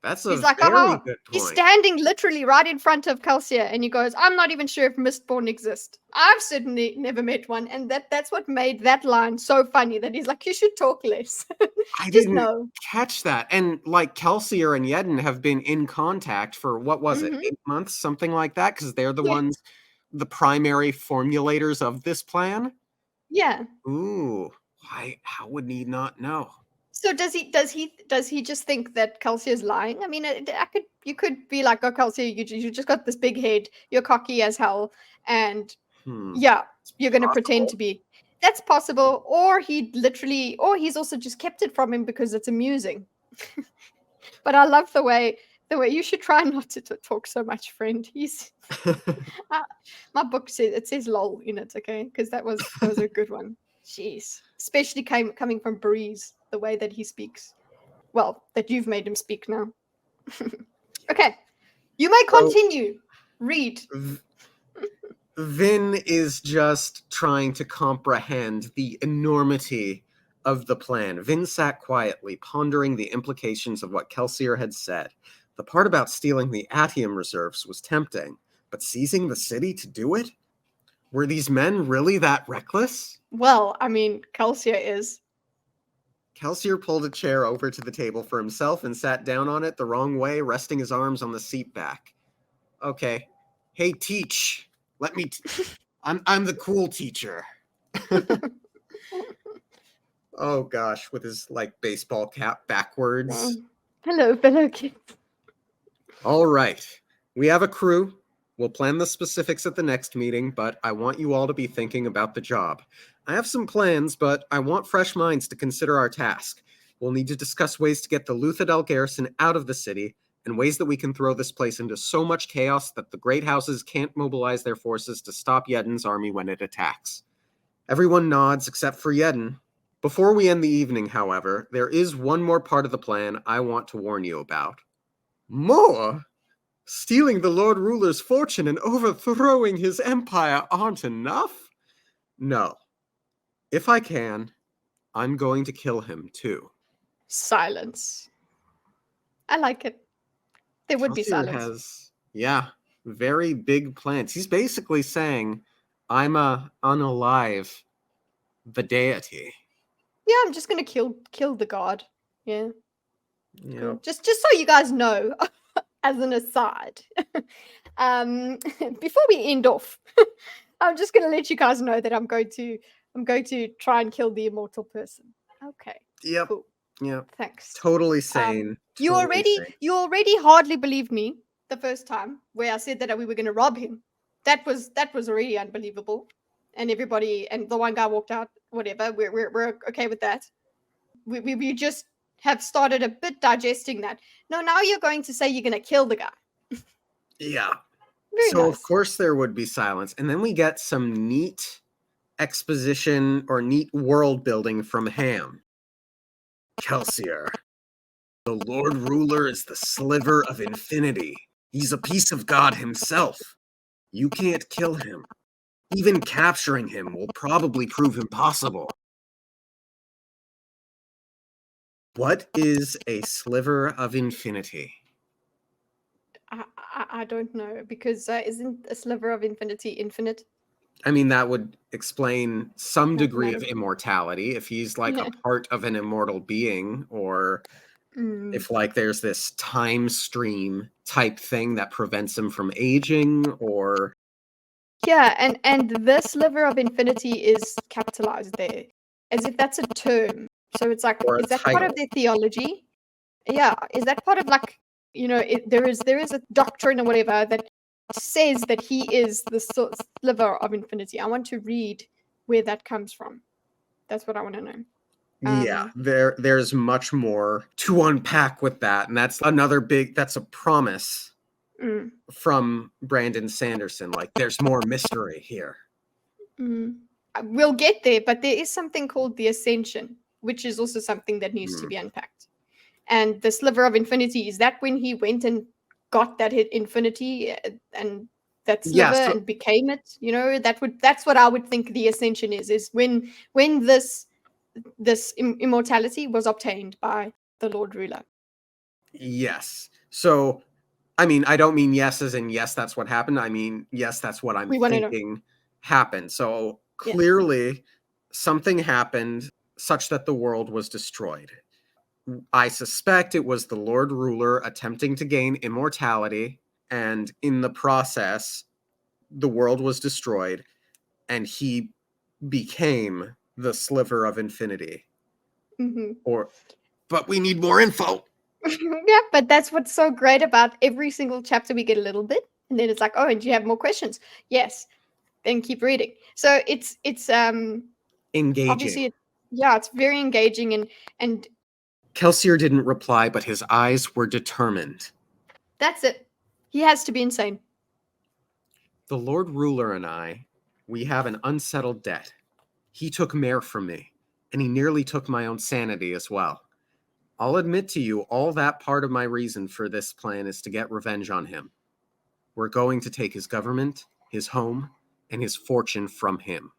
That's He's a like, very oh, good he's point. standing literally right in front of Kelsier, and he goes, I'm not even sure if Mistborn exist. I've certainly never met one, and that's what made that line so funny, that he's like, you should talk less. I Just didn't know. catch that. And like Kelsier and Yedden have been in contact for what was it, Mm-hmm. 8 months, something like that, because they're the Yeah. ones, the primary formulators of this plan. Yeah. Ooh, why? How would he not know? So does he just think that Kelsey is lying? I mean, you could be like, oh, Kelsey, you just got this big head, you're cocky as hell, and yeah, It's you're gonna pretend possible. to be. That's possible, or he's also just kept it from him because it's amusing. But I love the way you should try not to talk so much, friend. He's uh, my book says lol in it, okay? Because that was a good one. Jeez, especially coming from Breeze, the way that he speaks. Well, that you've made him speak now. Okay, you may So continue. Read. Vin is just trying to comprehend the enormity of the plan. Vin sat quietly, pondering the implications of what Kelsier had said. The part about stealing the Atium reserves was tempting, but seizing the city to do it? Were these men really that reckless? Well, I mean, Kelsier is. Kelsier pulled a chair over to the table for himself and sat down on it the wrong way, resting his arms on the seat back. Okay. Hey, teach. Let me. I'm the cool teacher. Oh gosh, with his like baseball cap backwards. Hello, fellow kids. All right. We have a crew. We'll plan the specifics at the next meeting, but I want you all to be thinking about the job. I have some plans, but I want fresh minds to consider our task. We'll need to discuss ways to get the Luthadel garrison out of the city and ways that we can throw this place into so much chaos that the great houses can't mobilize their forces to stop Yedden's army when it attacks. Everyone nods except for Yedden. Before we end the evening, however, there is one more part of the plan I want to warn you about. More? Stealing the Lord Ruler's fortune and overthrowing his empire aren't enough? No. If I can, I'm going to kill him too. Silence. I like it. There would be Kelsier silence. has, very big plans. He's basically saying, I'm a unalive the deity. Yeah, I'm just gonna kill the god. Yeah. Cool. Yep. Just so you guys know, as an aside, before we end off, I'm just gonna let you guys know that I'm going to try and kill the immortal person. Okay. Yep. Cool. Yep. Thanks. Totally sane. You already hardly believed me the first time where I said that we were gonna rob him. That was already unbelievable. And everybody and the one guy walked out, whatever. We're okay with that. We just have started a bit digesting that. No, now you're going to say you're going to kill the guy. Yeah. Very So, nice. of course, there would be silence. And then we get some neat exposition or neat world building from Ham. Kelsier. The Lord Ruler is the sliver of infinity. He's a piece of God himself. You can't kill him. Even capturing him will probably prove impossible. What is a sliver of infinity? I don't know, because isn't a sliver of infinity infinite? I mean, that would explain some degree of Mathematically. immortality if he's like Yeah. a part of an immortal being, or if like there's this time stream type thing that prevents him from aging, or Yeah, and the sliver of infinity is capitalized there, as if that's a term. So it's like, or a is that part title. of their theology? Yeah, is that part of like, there is a doctrine or whatever that says that he is the sliver of infinity. I want to read where that comes from. That's what I want to know. Yeah, there's much more to unpack with that, and that's a promise from Brandon Sanderson. Like, there's more mystery here. We'll get there, but there is something called the ascension, which is also something that needs to be unpacked. And the sliver of infinity, is that when he went and got that infinity and that sliver and became it? That's what I would think the ascension is when this immortality was obtained by the Lord Ruler. Yes. So, I mean, I don't mean yes as in yes, that's what happened. I mean, yes, that's what I'm thinking happened. So clearly something happened such that the world was destroyed. I suspect it was the Lord Ruler attempting to gain immortality, and in the process, the world was destroyed, and he became the sliver of infinity. But we need more info. Yeah, but that's what's so great about every single chapter. We get a little bit, and then it's like, oh, and do you have more questions? Yes. Then keep reading. So it's engaging. Obviously, it's very engaging, and Kelsier didn't reply, but his eyes were determined. That's it. He has to be insane. The Lord Ruler and I, we have an unsettled debt. He took Mare from me, and he nearly took my own sanity as well. I'll admit to you, all that part of my reason for this plan is to get revenge on him. We're going to take his government, his home, and his fortune from him.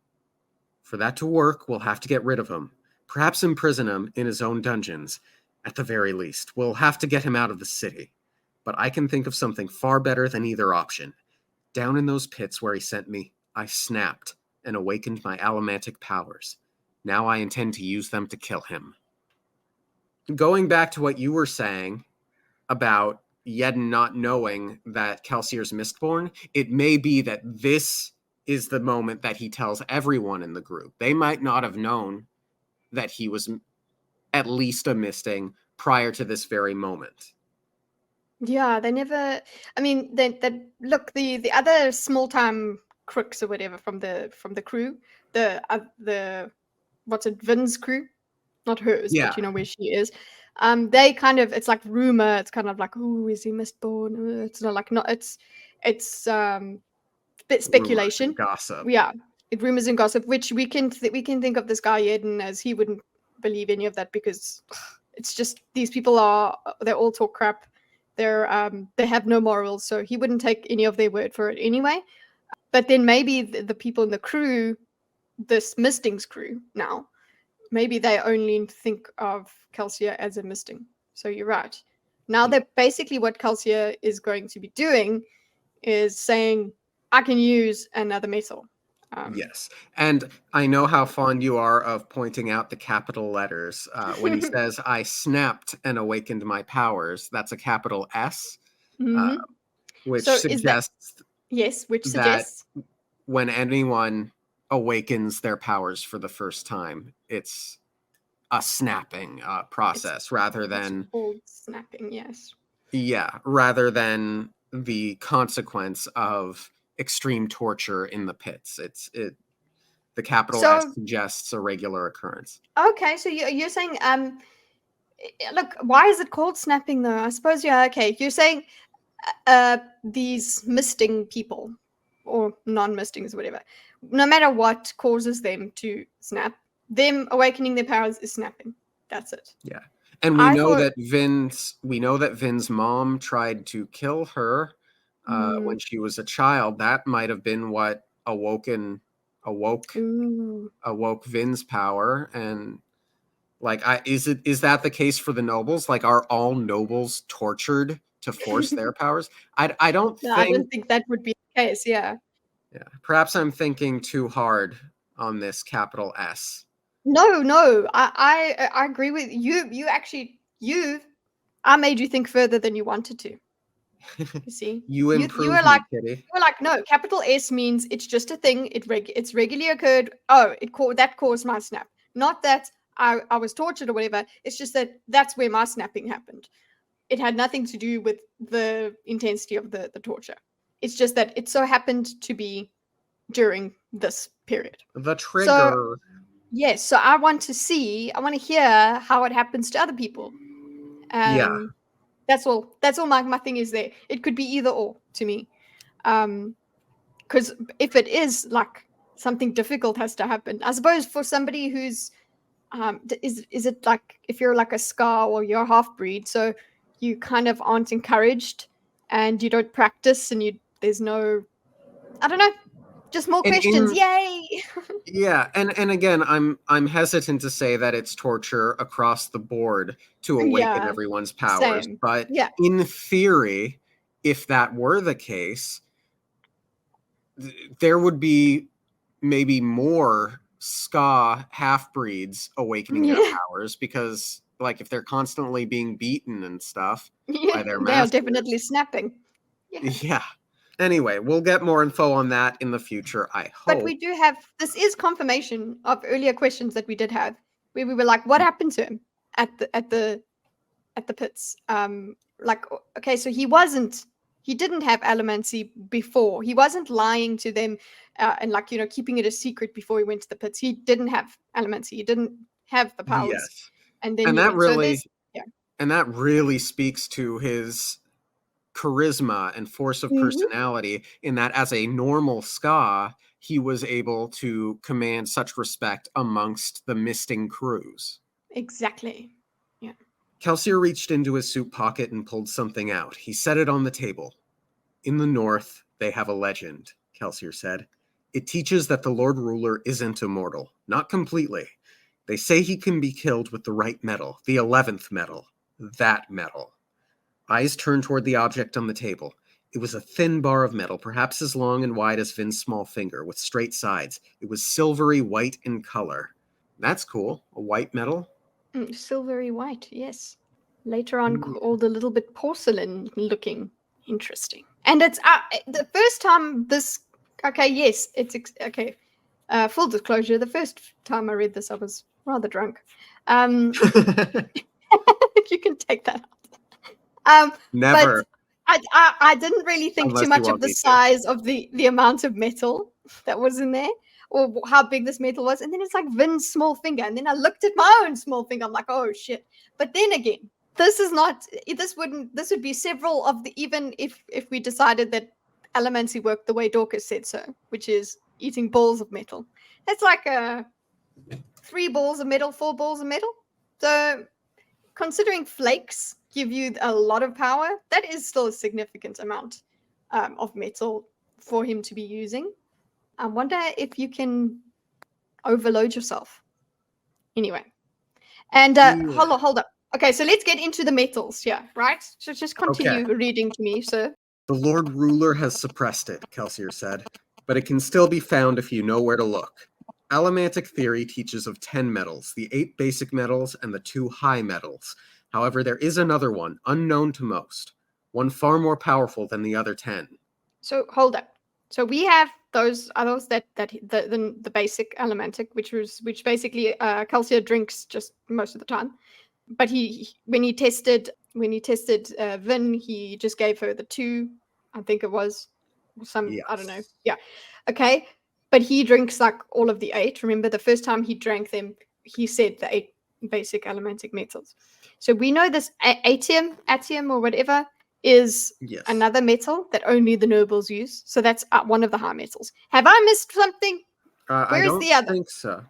For that to work, we'll have to get rid of him, perhaps imprison him in his own dungeons. At the very least, we'll have to get him out of the city. But I can think of something far better than either option. Down in those pits where he sent me, I snapped and awakened my allomantic powers. Now I intend to use them to kill him. Going back to what you were saying about Yedden not knowing that Kelsier's Mistborn, it may be that this is the moment that he tells everyone in the group. They might not have known that he was at least a Misting prior to this very moment. Yeah, they never. I mean, look, the other small time crooks or whatever from the crew, the what's it, Vin's crew, not hers, but you know where she is. They kind of, it's like rumor. It's kind of like, oh, is he Mistborn? It's not like, not. It's bit speculation, rumors and gossip. Yeah, rumors and gossip, which we can think of this guy Eden as he wouldn't believe any of that, because it's just these people they all talk crap. they have no morals, so he wouldn't take any of their word for it anyway. But then maybe the people in the crew, this Mistings crew now, maybe they only think of Calcia as a Misting. So you're right. Now that basically what Calcia is going to be doing is saying, I can use another metal. Yes. And I know how fond you are of pointing out the capital letters. When he says, I snapped and awakened my powers, that's a capital S, Mm-hmm. which So suggests which that suggests when anyone awakens their powers for the first time, it's a snapping process rather than called snapping, yes. rather than the consequence of extreme torture in the pits. The capital S suggests a regular occurrence. Okay, so you're saying look, why is it called snapping though? I suppose okay. You're saying these misting people or non-mistings, whatever, no matter what causes them to snap, them awakening their powers is snapping. That's it. Yeah. And we know that Vin's mom tried to kill her when she was a child. That might have been what awoke Vin's power. And like, is that the case for the nobles? Like, are all nobles tortured to force their powers? I don't think that would be the case. Yeah. Yeah. Perhaps I'm thinking too hard on this capital S. No, I agree with you. I made you think further than you wanted to. You see, you were like, Kitty. You were like, no, capital S means it's just a thing. It's regularly occurred. Oh, that caused my snap. Not that I was tortured or whatever. It's just that's where my snapping happened. It had nothing to do with the intensity of the torture. It's just that it so happened to be during this period. The trigger. So, yes, so I want to hear how it happens to other people. That's all my thing is there. It could be either or to me. Because if it is like something difficult has to happen, I suppose for somebody who's is it like if you're like a Scar or you're a half breed, so you kind of aren't encouraged and you don't practice and there's no, I don't know, just more questions. Yay! Yeah, and again, I'm hesitant to say that it's torture across the board to awaken everyone's powers, but in theory, if that were the case, there would be maybe more Ska half-breeds awakening their powers because, like, if they're constantly being beaten and stuff by their masters, they're definitely snapping. Yeah. Anyway, we'll get more info on that in the future, I hope. But we do have, this is confirmation of earlier questions that we did have, where we were like, what happened to him at the pits? Like, okay, so he didn't have allomancy before. He wasn't lying to them and like, keeping it a secret before he went to the pits. He didn't have allomancy. He didn't have the powers. Yes. And then and that really speaks to his charisma and force of personality in that as a normal Ska, he was able to command such respect amongst the misting crews. Exactly. Yeah. Kelsier reached into his suit pocket and pulled something out. He set it on the table. In the north, they have a legend, Kelsier said. It teaches that the Lord Ruler isn't immortal. Not completely. They say he can be killed with the right metal, the 11th metal. That metal. Eyes turned toward the object on the table. It was a thin bar of metal, perhaps as long and wide as Vin's small finger, with straight sides. It was silvery white in color. That's cool. A white metal? Silvery white, yes. Later on called a little bit porcelain looking. Interesting. And it's the first time this... Okay, yes, it's... Okay. Full disclosure, the first time I read this, I was rather drunk. You can take that out. Never. But I didn't really think too much of the size of the amount of metal that was in there, or how big this metal was. And then it's like Vin's small finger. And then I looked at my own small finger. I'm like, oh shit. But then again, this would be several of the, even if we decided that allomancy worked the way Dorkus said so, which is eating balls of metal. That's like 3 balls of metal, 4 balls of metal. So considering flakes, give you a lot of power, that is still a significant amount of metal for him to be using. I wonder if you can overload yourself. Anyway. And hold up. Okay, so let's get into the metals here, right? So just continue reading to me, sir. The Lord Ruler has suppressed it, Kelsier said, but it can still be found if you know where to look. Allomantic theory teaches of 10 metals, the 8 basic metals and the 2 high metals. However, there is another one, unknown to most, one far more powerful than the other 10. So hold up. So we have those that the basic Allomantic, which basically Kelsier drinks just most of the time. But when he tested Vin, he just gave her the 2, I think it was I don't know. Yeah. Okay. But he drinks like all of the 8. Remember the first time he drank them, he said the 8 basic Allomantic metals. So we know this atium or whatever is another metal that only the nobles use. So that's one of the high metals. Have I missed something? Where is the other? I think so.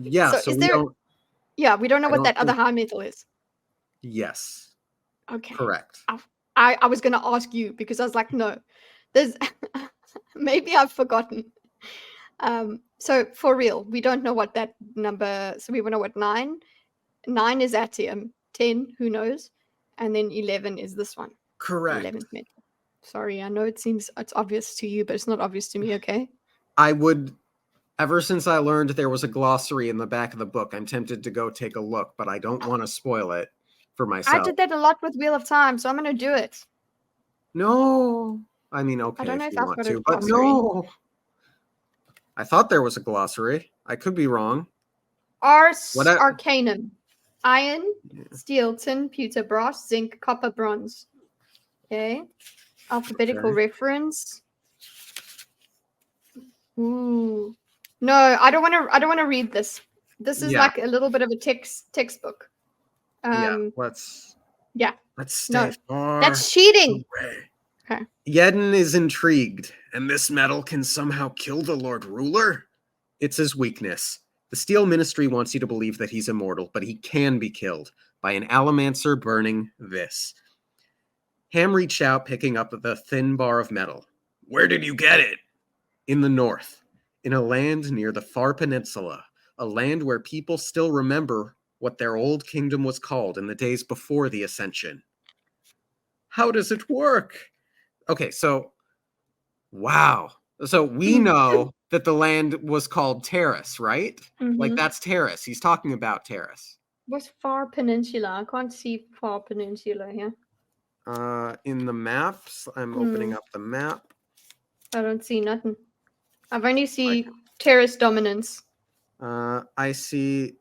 Yeah. So is there? Yeah, we don't know what that other high metal is. Yes. Okay. Correct. I was going to ask you because I was like, no, there's maybe I've forgotten. So for real, we don't know what that number. So we want to know what 9 is atium, 10, who knows, and then 11 is this one. Correct. 11th metal. Sorry, I know it's obvious to you, but it's not obvious to me. Okay. I would. Ever since I learned there was a glossary in the back of the book, I'm tempted to go take a look, but I don't want to spoil it for myself. I did that a lot with Wheel of Time, so I'm going to do it. No. I mean, okay, I don't know if you want to, but no. I thought there was a glossary. I could be wrong. Arcanum. Iron, steel, tin, pewter, brass, zinc, copper, bronze. Okay. Alphabetical reference. Ooh. No, I don't want to read this. This is like a little bit of a textbook. Let's stay far. That's cheating. Away. Okay. Yedden is intrigued, and this metal can somehow kill the Lord Ruler? It's his weakness. The Steel Ministry wants you to believe that he's immortal, but he can be killed by an Allomancer burning this. Ham reached out, picking up the thin bar of metal. Where did you get it? In the north, in a land near the far peninsula, a land where people still remember what their old kingdom was called in the days before the Ascension. How does it work? Okay, so, wow. So we know that the land was called Terrace, right? Mm-hmm. Like, that's Terrace. He's talking about Terrace. What's Far Peninsula? I can't see Far Peninsula here. In the maps, I'm opening up the map. I don't see nothing. I've only see Terrace dominance. I see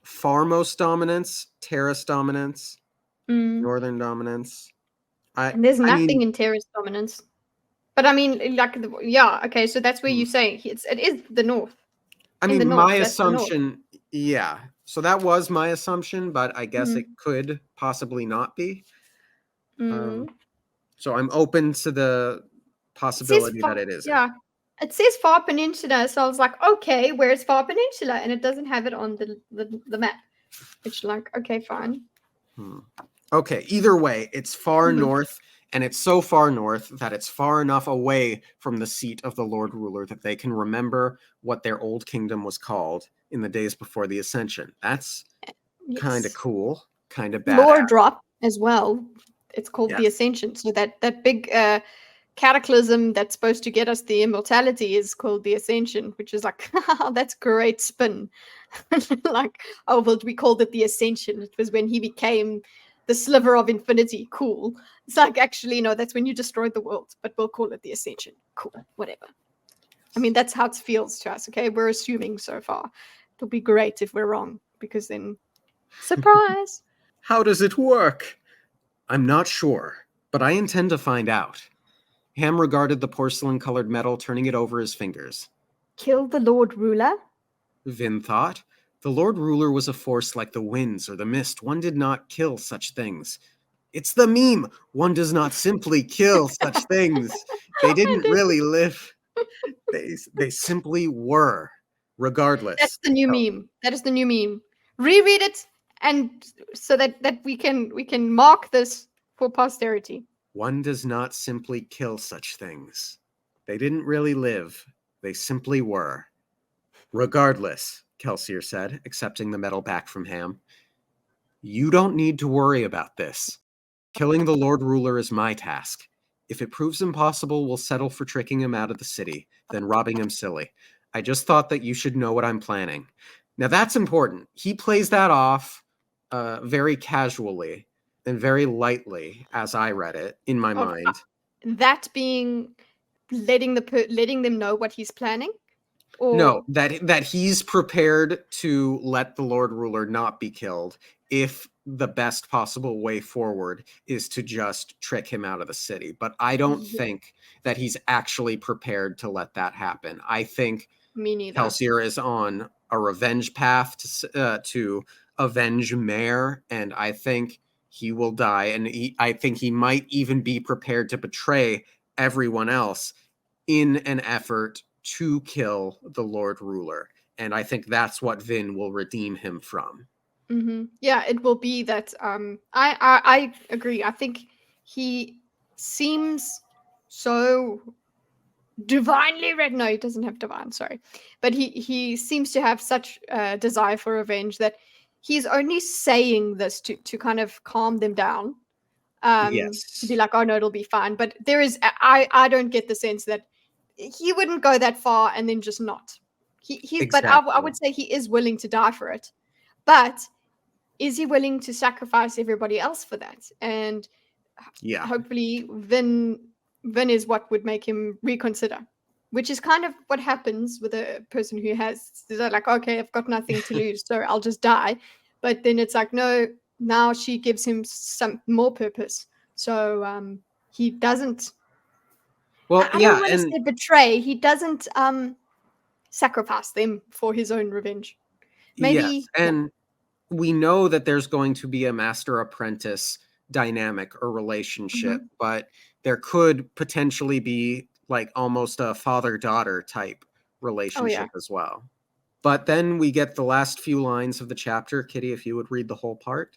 Farmost dominance, Terrace dominance, Northern dominance. And there's nothing in Terrace dominance. But I mean, like, okay, so that's where you say it is the north. I mean, my assumption, so that was my assumption, but I guess it could possibly not be. So I'm open to the possibility that it is. Yeah, it says Far Peninsula, so I was like, okay, where's Far Peninsula? And it doesn't have it on the map. Which, like, okay, fine. Okay, either way, it's far north. And it's so far north that it's far enough away from the seat of the Lord Ruler that they can remember what their old kingdom was called in the days before the Ascension. That's kind of cool, kind of bad. Lore drop as well. It's called the Ascension. So that big cataclysm that's supposed to get us the immortality is called the Ascension, which is like, that's great spin. Like, oh, well, we called it the Ascension. It was when he became the sliver of infinity. Cool. It's like, actually, no, that's when you destroyed the world, but we'll call it the Ascension. Cool. Whatever. I mean, that's how it feels to us, okay? We're assuming so far. It'll be great if we're wrong, because then, surprise! How does it work? I'm not sure, but I intend to find out. Ham regarded the porcelain-colored metal, turning it over his fingers. Kill the Lord Ruler? Vin thought. The Lord Ruler was a force like the winds or the mist. One did not kill such things. It's the meme. One does not simply kill such things. They didn't really live. They simply were, regardless. That's the new meme. That is the new meme. Reread it and so that we can mark this for posterity. One does not simply kill such things. They didn't really live. They simply were. Regardless, Kelsier said, accepting the medal back from Ham. You don't need to worry about this. Killing the Lord Ruler is my task. If it proves impossible, we'll settle for tricking him out of the city, then robbing him silly. I just thought that you should know what I'm planning. Now that's important. He plays that off very casually and very lightly, as I read it in my mind. That being letting them know what he's planning. Or... No, that he's prepared to let the Lord Ruler not be killed if the best possible way forward is to just trick him out of the city. But I don't think that he's actually prepared to let that happen. I think Me neither. Kelsier is on a revenge path to avenge Mare, and I think he will die. And I think he might even be prepared to betray everyone else in an effort to kill the Lord Ruler. And I think that's what Vin will redeem him from. Mm-hmm. Yeah, it will be that. I agree. I think he seems so divinely red. No, he doesn't have divine. Sorry, but he seems to have such a desire for revenge that he's only saying this to kind of calm them down. Yes. To be like, oh no, it'll be fine. But there is, I don't get the sense that he wouldn't go that far and then just not. He's, exactly. But I would say he is willing to die for it. But is he willing to sacrifice everybody else for that? And hopefully Vin is what would make him reconsider, which is kind of what happens with a person who has, they're like, okay, I've got nothing to lose, so I'll just die. But then it's like, no, now she gives him some more purpose. So he doesn't, well, I don't want to say betray. He doesn't sacrifice them for his own revenge. Maybe. Yes, and we know that there's going to be a master-apprentice dynamic or relationship, but there could potentially be like almost a father-daughter type relationship as well. But then we get the last few lines of the chapter. Kitty, if you would read the whole part.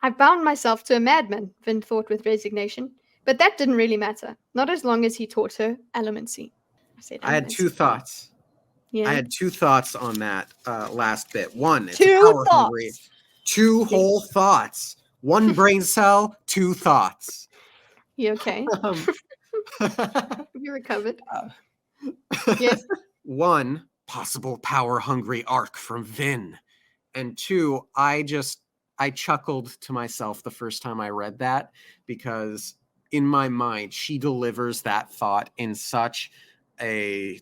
I bound myself to a madman, Vin thought with resignation. But that didn't really matter. Not as long as he taught her elemancy. I had two thoughts. Yeah. I had two thoughts on that last bit. One, it's power hungry. Two whole thoughts. One brain cell, two thoughts. You okay? You recovered? Yes. One, possible power-hungry arc from Vin. And two, I chuckled to myself the first time I read that, because in my mind, she delivers that thought in such a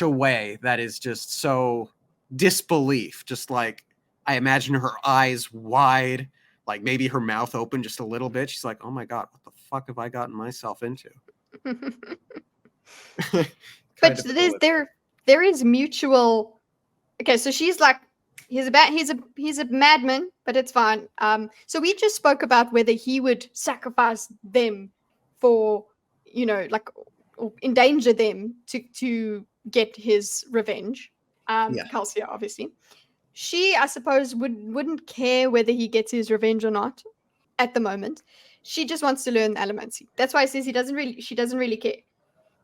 way that is just so disbelief. Just like, I imagine her eyes wide, like maybe her mouth open just a little bit. She's like, oh my God, what the fuck have I gotten myself into? But there is mutual. Okay, so she's like, he's a madman, but it's fine. So we just spoke about whether he would sacrifice them for, like, or endanger them to get his revenge. Kelsier, obviously. She, I suppose, wouldn't care whether he gets his revenge or not at the moment. She just wants to learn elemancy. That's why it says she doesn't really care.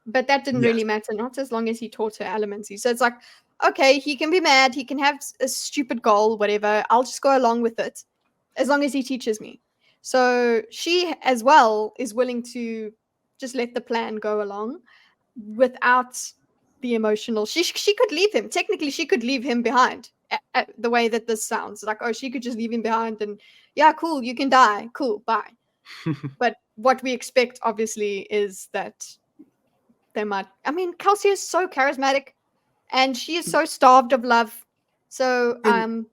But that didn't really matter, not as long as he taught her elemancy. So it's like, okay, he can be mad, he can have a stupid goal, whatever. I'll just go along with it as long as he teaches me. So she, as well, is willing to just let the plan go along without the emotional. She could leave him. Technically, she could leave him behind. The way that this sounds, like, oh, she could just leave him behind and, yeah, cool, you can die, cool, bye. But what we expect, obviously, is that they might. I mean, Kelsier is so charismatic, and she is so starved of love. So, and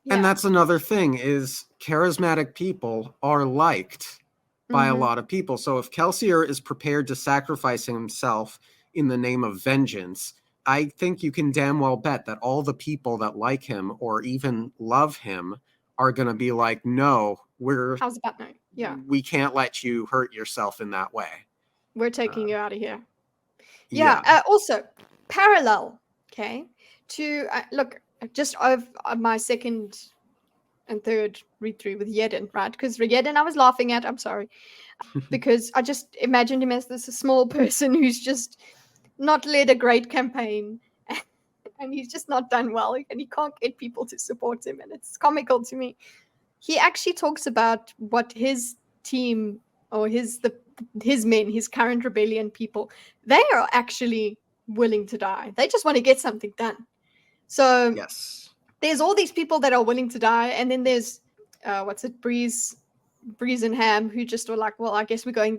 that's another thing, is charismatic people are liked by a lot of people. So if Kelsier is prepared to sacrifice himself in the name of vengeance, I think you can damn well bet that all the people that like him or even love him are going to be like, no, how's about no? Yeah, we can't let you hurt yourself in that way. We're taking you out of here. Yeah. Also, parallel, okay, to look, just of my second and third read through with Yedin, right? Because Yedin I was laughing at, I'm sorry, because I just imagined him as this small person who's just not led a great campaign and he's just not done well and he can't get people to support him, and it's comical to me. He actually talks about what his team or his men, his current rebellion people, they are actually willing to die. They just want to get something done. So Yes. there's all these people that are willing to die, and then there's Breeze and Ham, who just were like, well, I guess they're going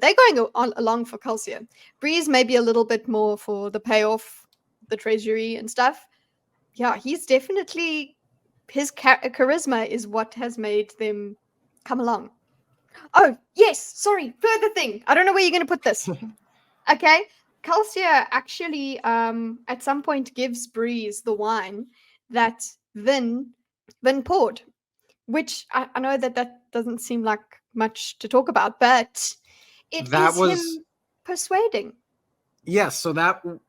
along for Calcia. Breeze maybe a little bit more for the payoff, the treasury and stuff. Yeah, he's definitely, his charisma is what has made them come along. Oh, yes, sorry, further thing. I don't know where you're going to put this. Okay, Calcia actually at some point gives Breeze the wine that Vin poured, which I know that doesn't seem like much to talk about, but it is him persuading. Yes,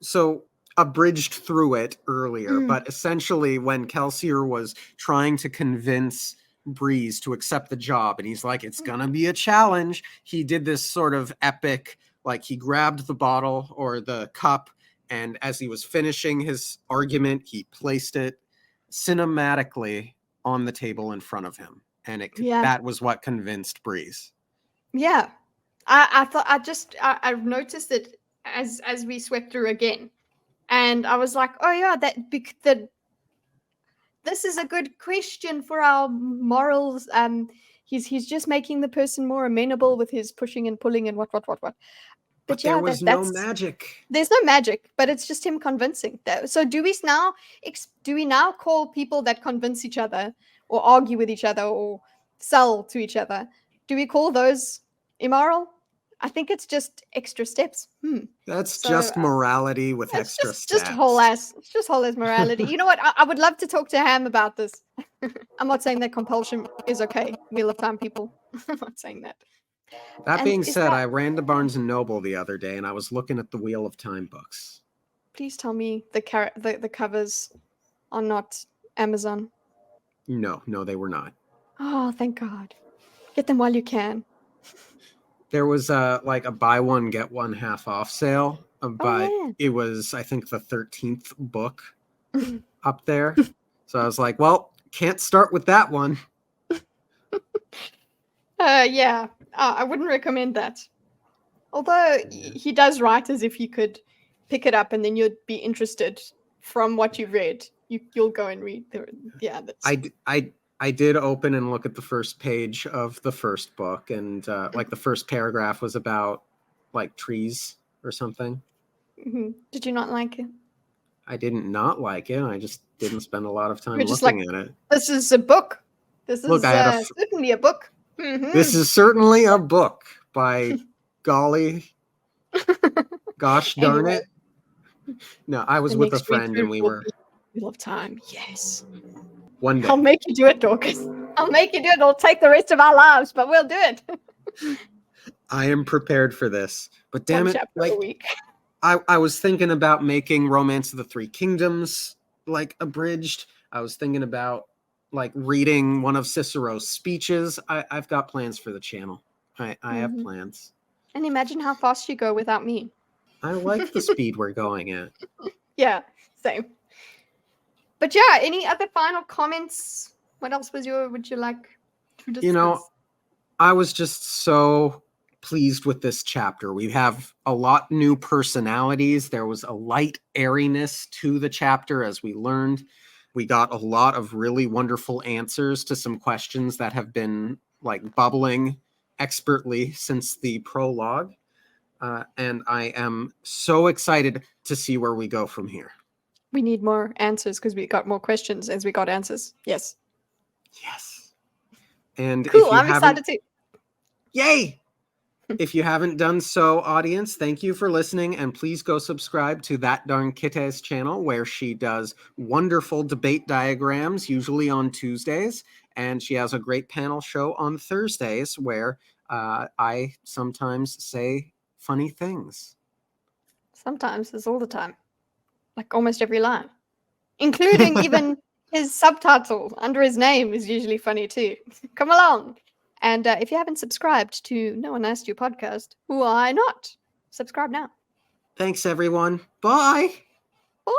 so abridged through it earlier, but essentially when Kelsier was trying to convince Breeze to accept the job, and he's like, it's gonna be a challenge, he did this sort of epic, like he grabbed the bottle or the cup, and as he was finishing his argument, he placed it cinematically on the table in front of him, and that was what convinced Breeze. Yeah, I've noticed it as we swept through again, and I was like, oh yeah, this is a good question for our morals. He's just making the person more amenable with his pushing and pulling and what. But yeah, there was no magic. There's no magic, but it's just him convincing. So do we now call people that convince each other or argue with each other or sell to each other? Do we call those immoral? I think it's just extra steps. That's just morality with extra steps. It's just whole ass morality. You know what? I would love to talk to Ham about this. I'm not saying that compulsion is okay. Wheel of Time people. I'm not saying that. That being said, I ran to Barnes & Noble the other day, and I was looking at the Wheel of Time books. Please tell me the covers are not Amazon. No, they were not. Oh, thank God. Get them while you can. There was like a buy one, get one half off sale, but it was, I think, the 13th book up there. So I was like, well, can't start with that one. Yeah. I wouldn't recommend that. Although he does write as if you could pick it up and then you'd be interested from what you've read. You'll go and read. Yeah. I did open and look at the first page of the first book, and like the first paragraph was about like trees or something. Mm-hmm. Did you not like it? I didn't not like it. I just didn't spend a lot of time looking at it. This is a book. This is certainly a book. Mm-hmm. This is certainly a book by golly. Gosh darn it. No, I was with a friend and we were... Wheel of Time, yes. One day. I'll make you do it, Dorkus. I'll make you do it. It'll take the rest of our lives, but we'll do it. I am prepared for this. But damn it, like, a week. I was thinking about making Romance of the Three Kingdoms, like, abridged. I was thinking about, like, reading one of Cicero's speeches. I've got plans for the channel. I have plans. And imagine how fast you go without me. I like the speed we're going at. Yeah, same. But yeah, any other final comments? What else would you like to discuss? You know, I was just so pleased with this chapter. We have a lot new personalities. There was a light airiness to the chapter as we learned. We got a lot of really wonderful answers to some questions that have been like bubbling expertly since the prologue. And I am so excited to see where we go from here. We need more answers because we got more questions as we got answers. Yes. Yes. And cool. I'm excited too. Yay! If you haven't done so, audience, thank you for listening. And please go subscribe to ThatDarnKitteh's channel, where she does wonderful debate diagrams, usually on Tuesdays. And she has a great panel show on Thursdays where I sometimes say funny things. Sometimes. It's all the time. Like almost every line. Including even His subtitle under his name is usually funny too. Come along. And if you haven't subscribed to No One Asked You podcast, why not? Subscribe now. Thanks, everyone. Bye. Bye.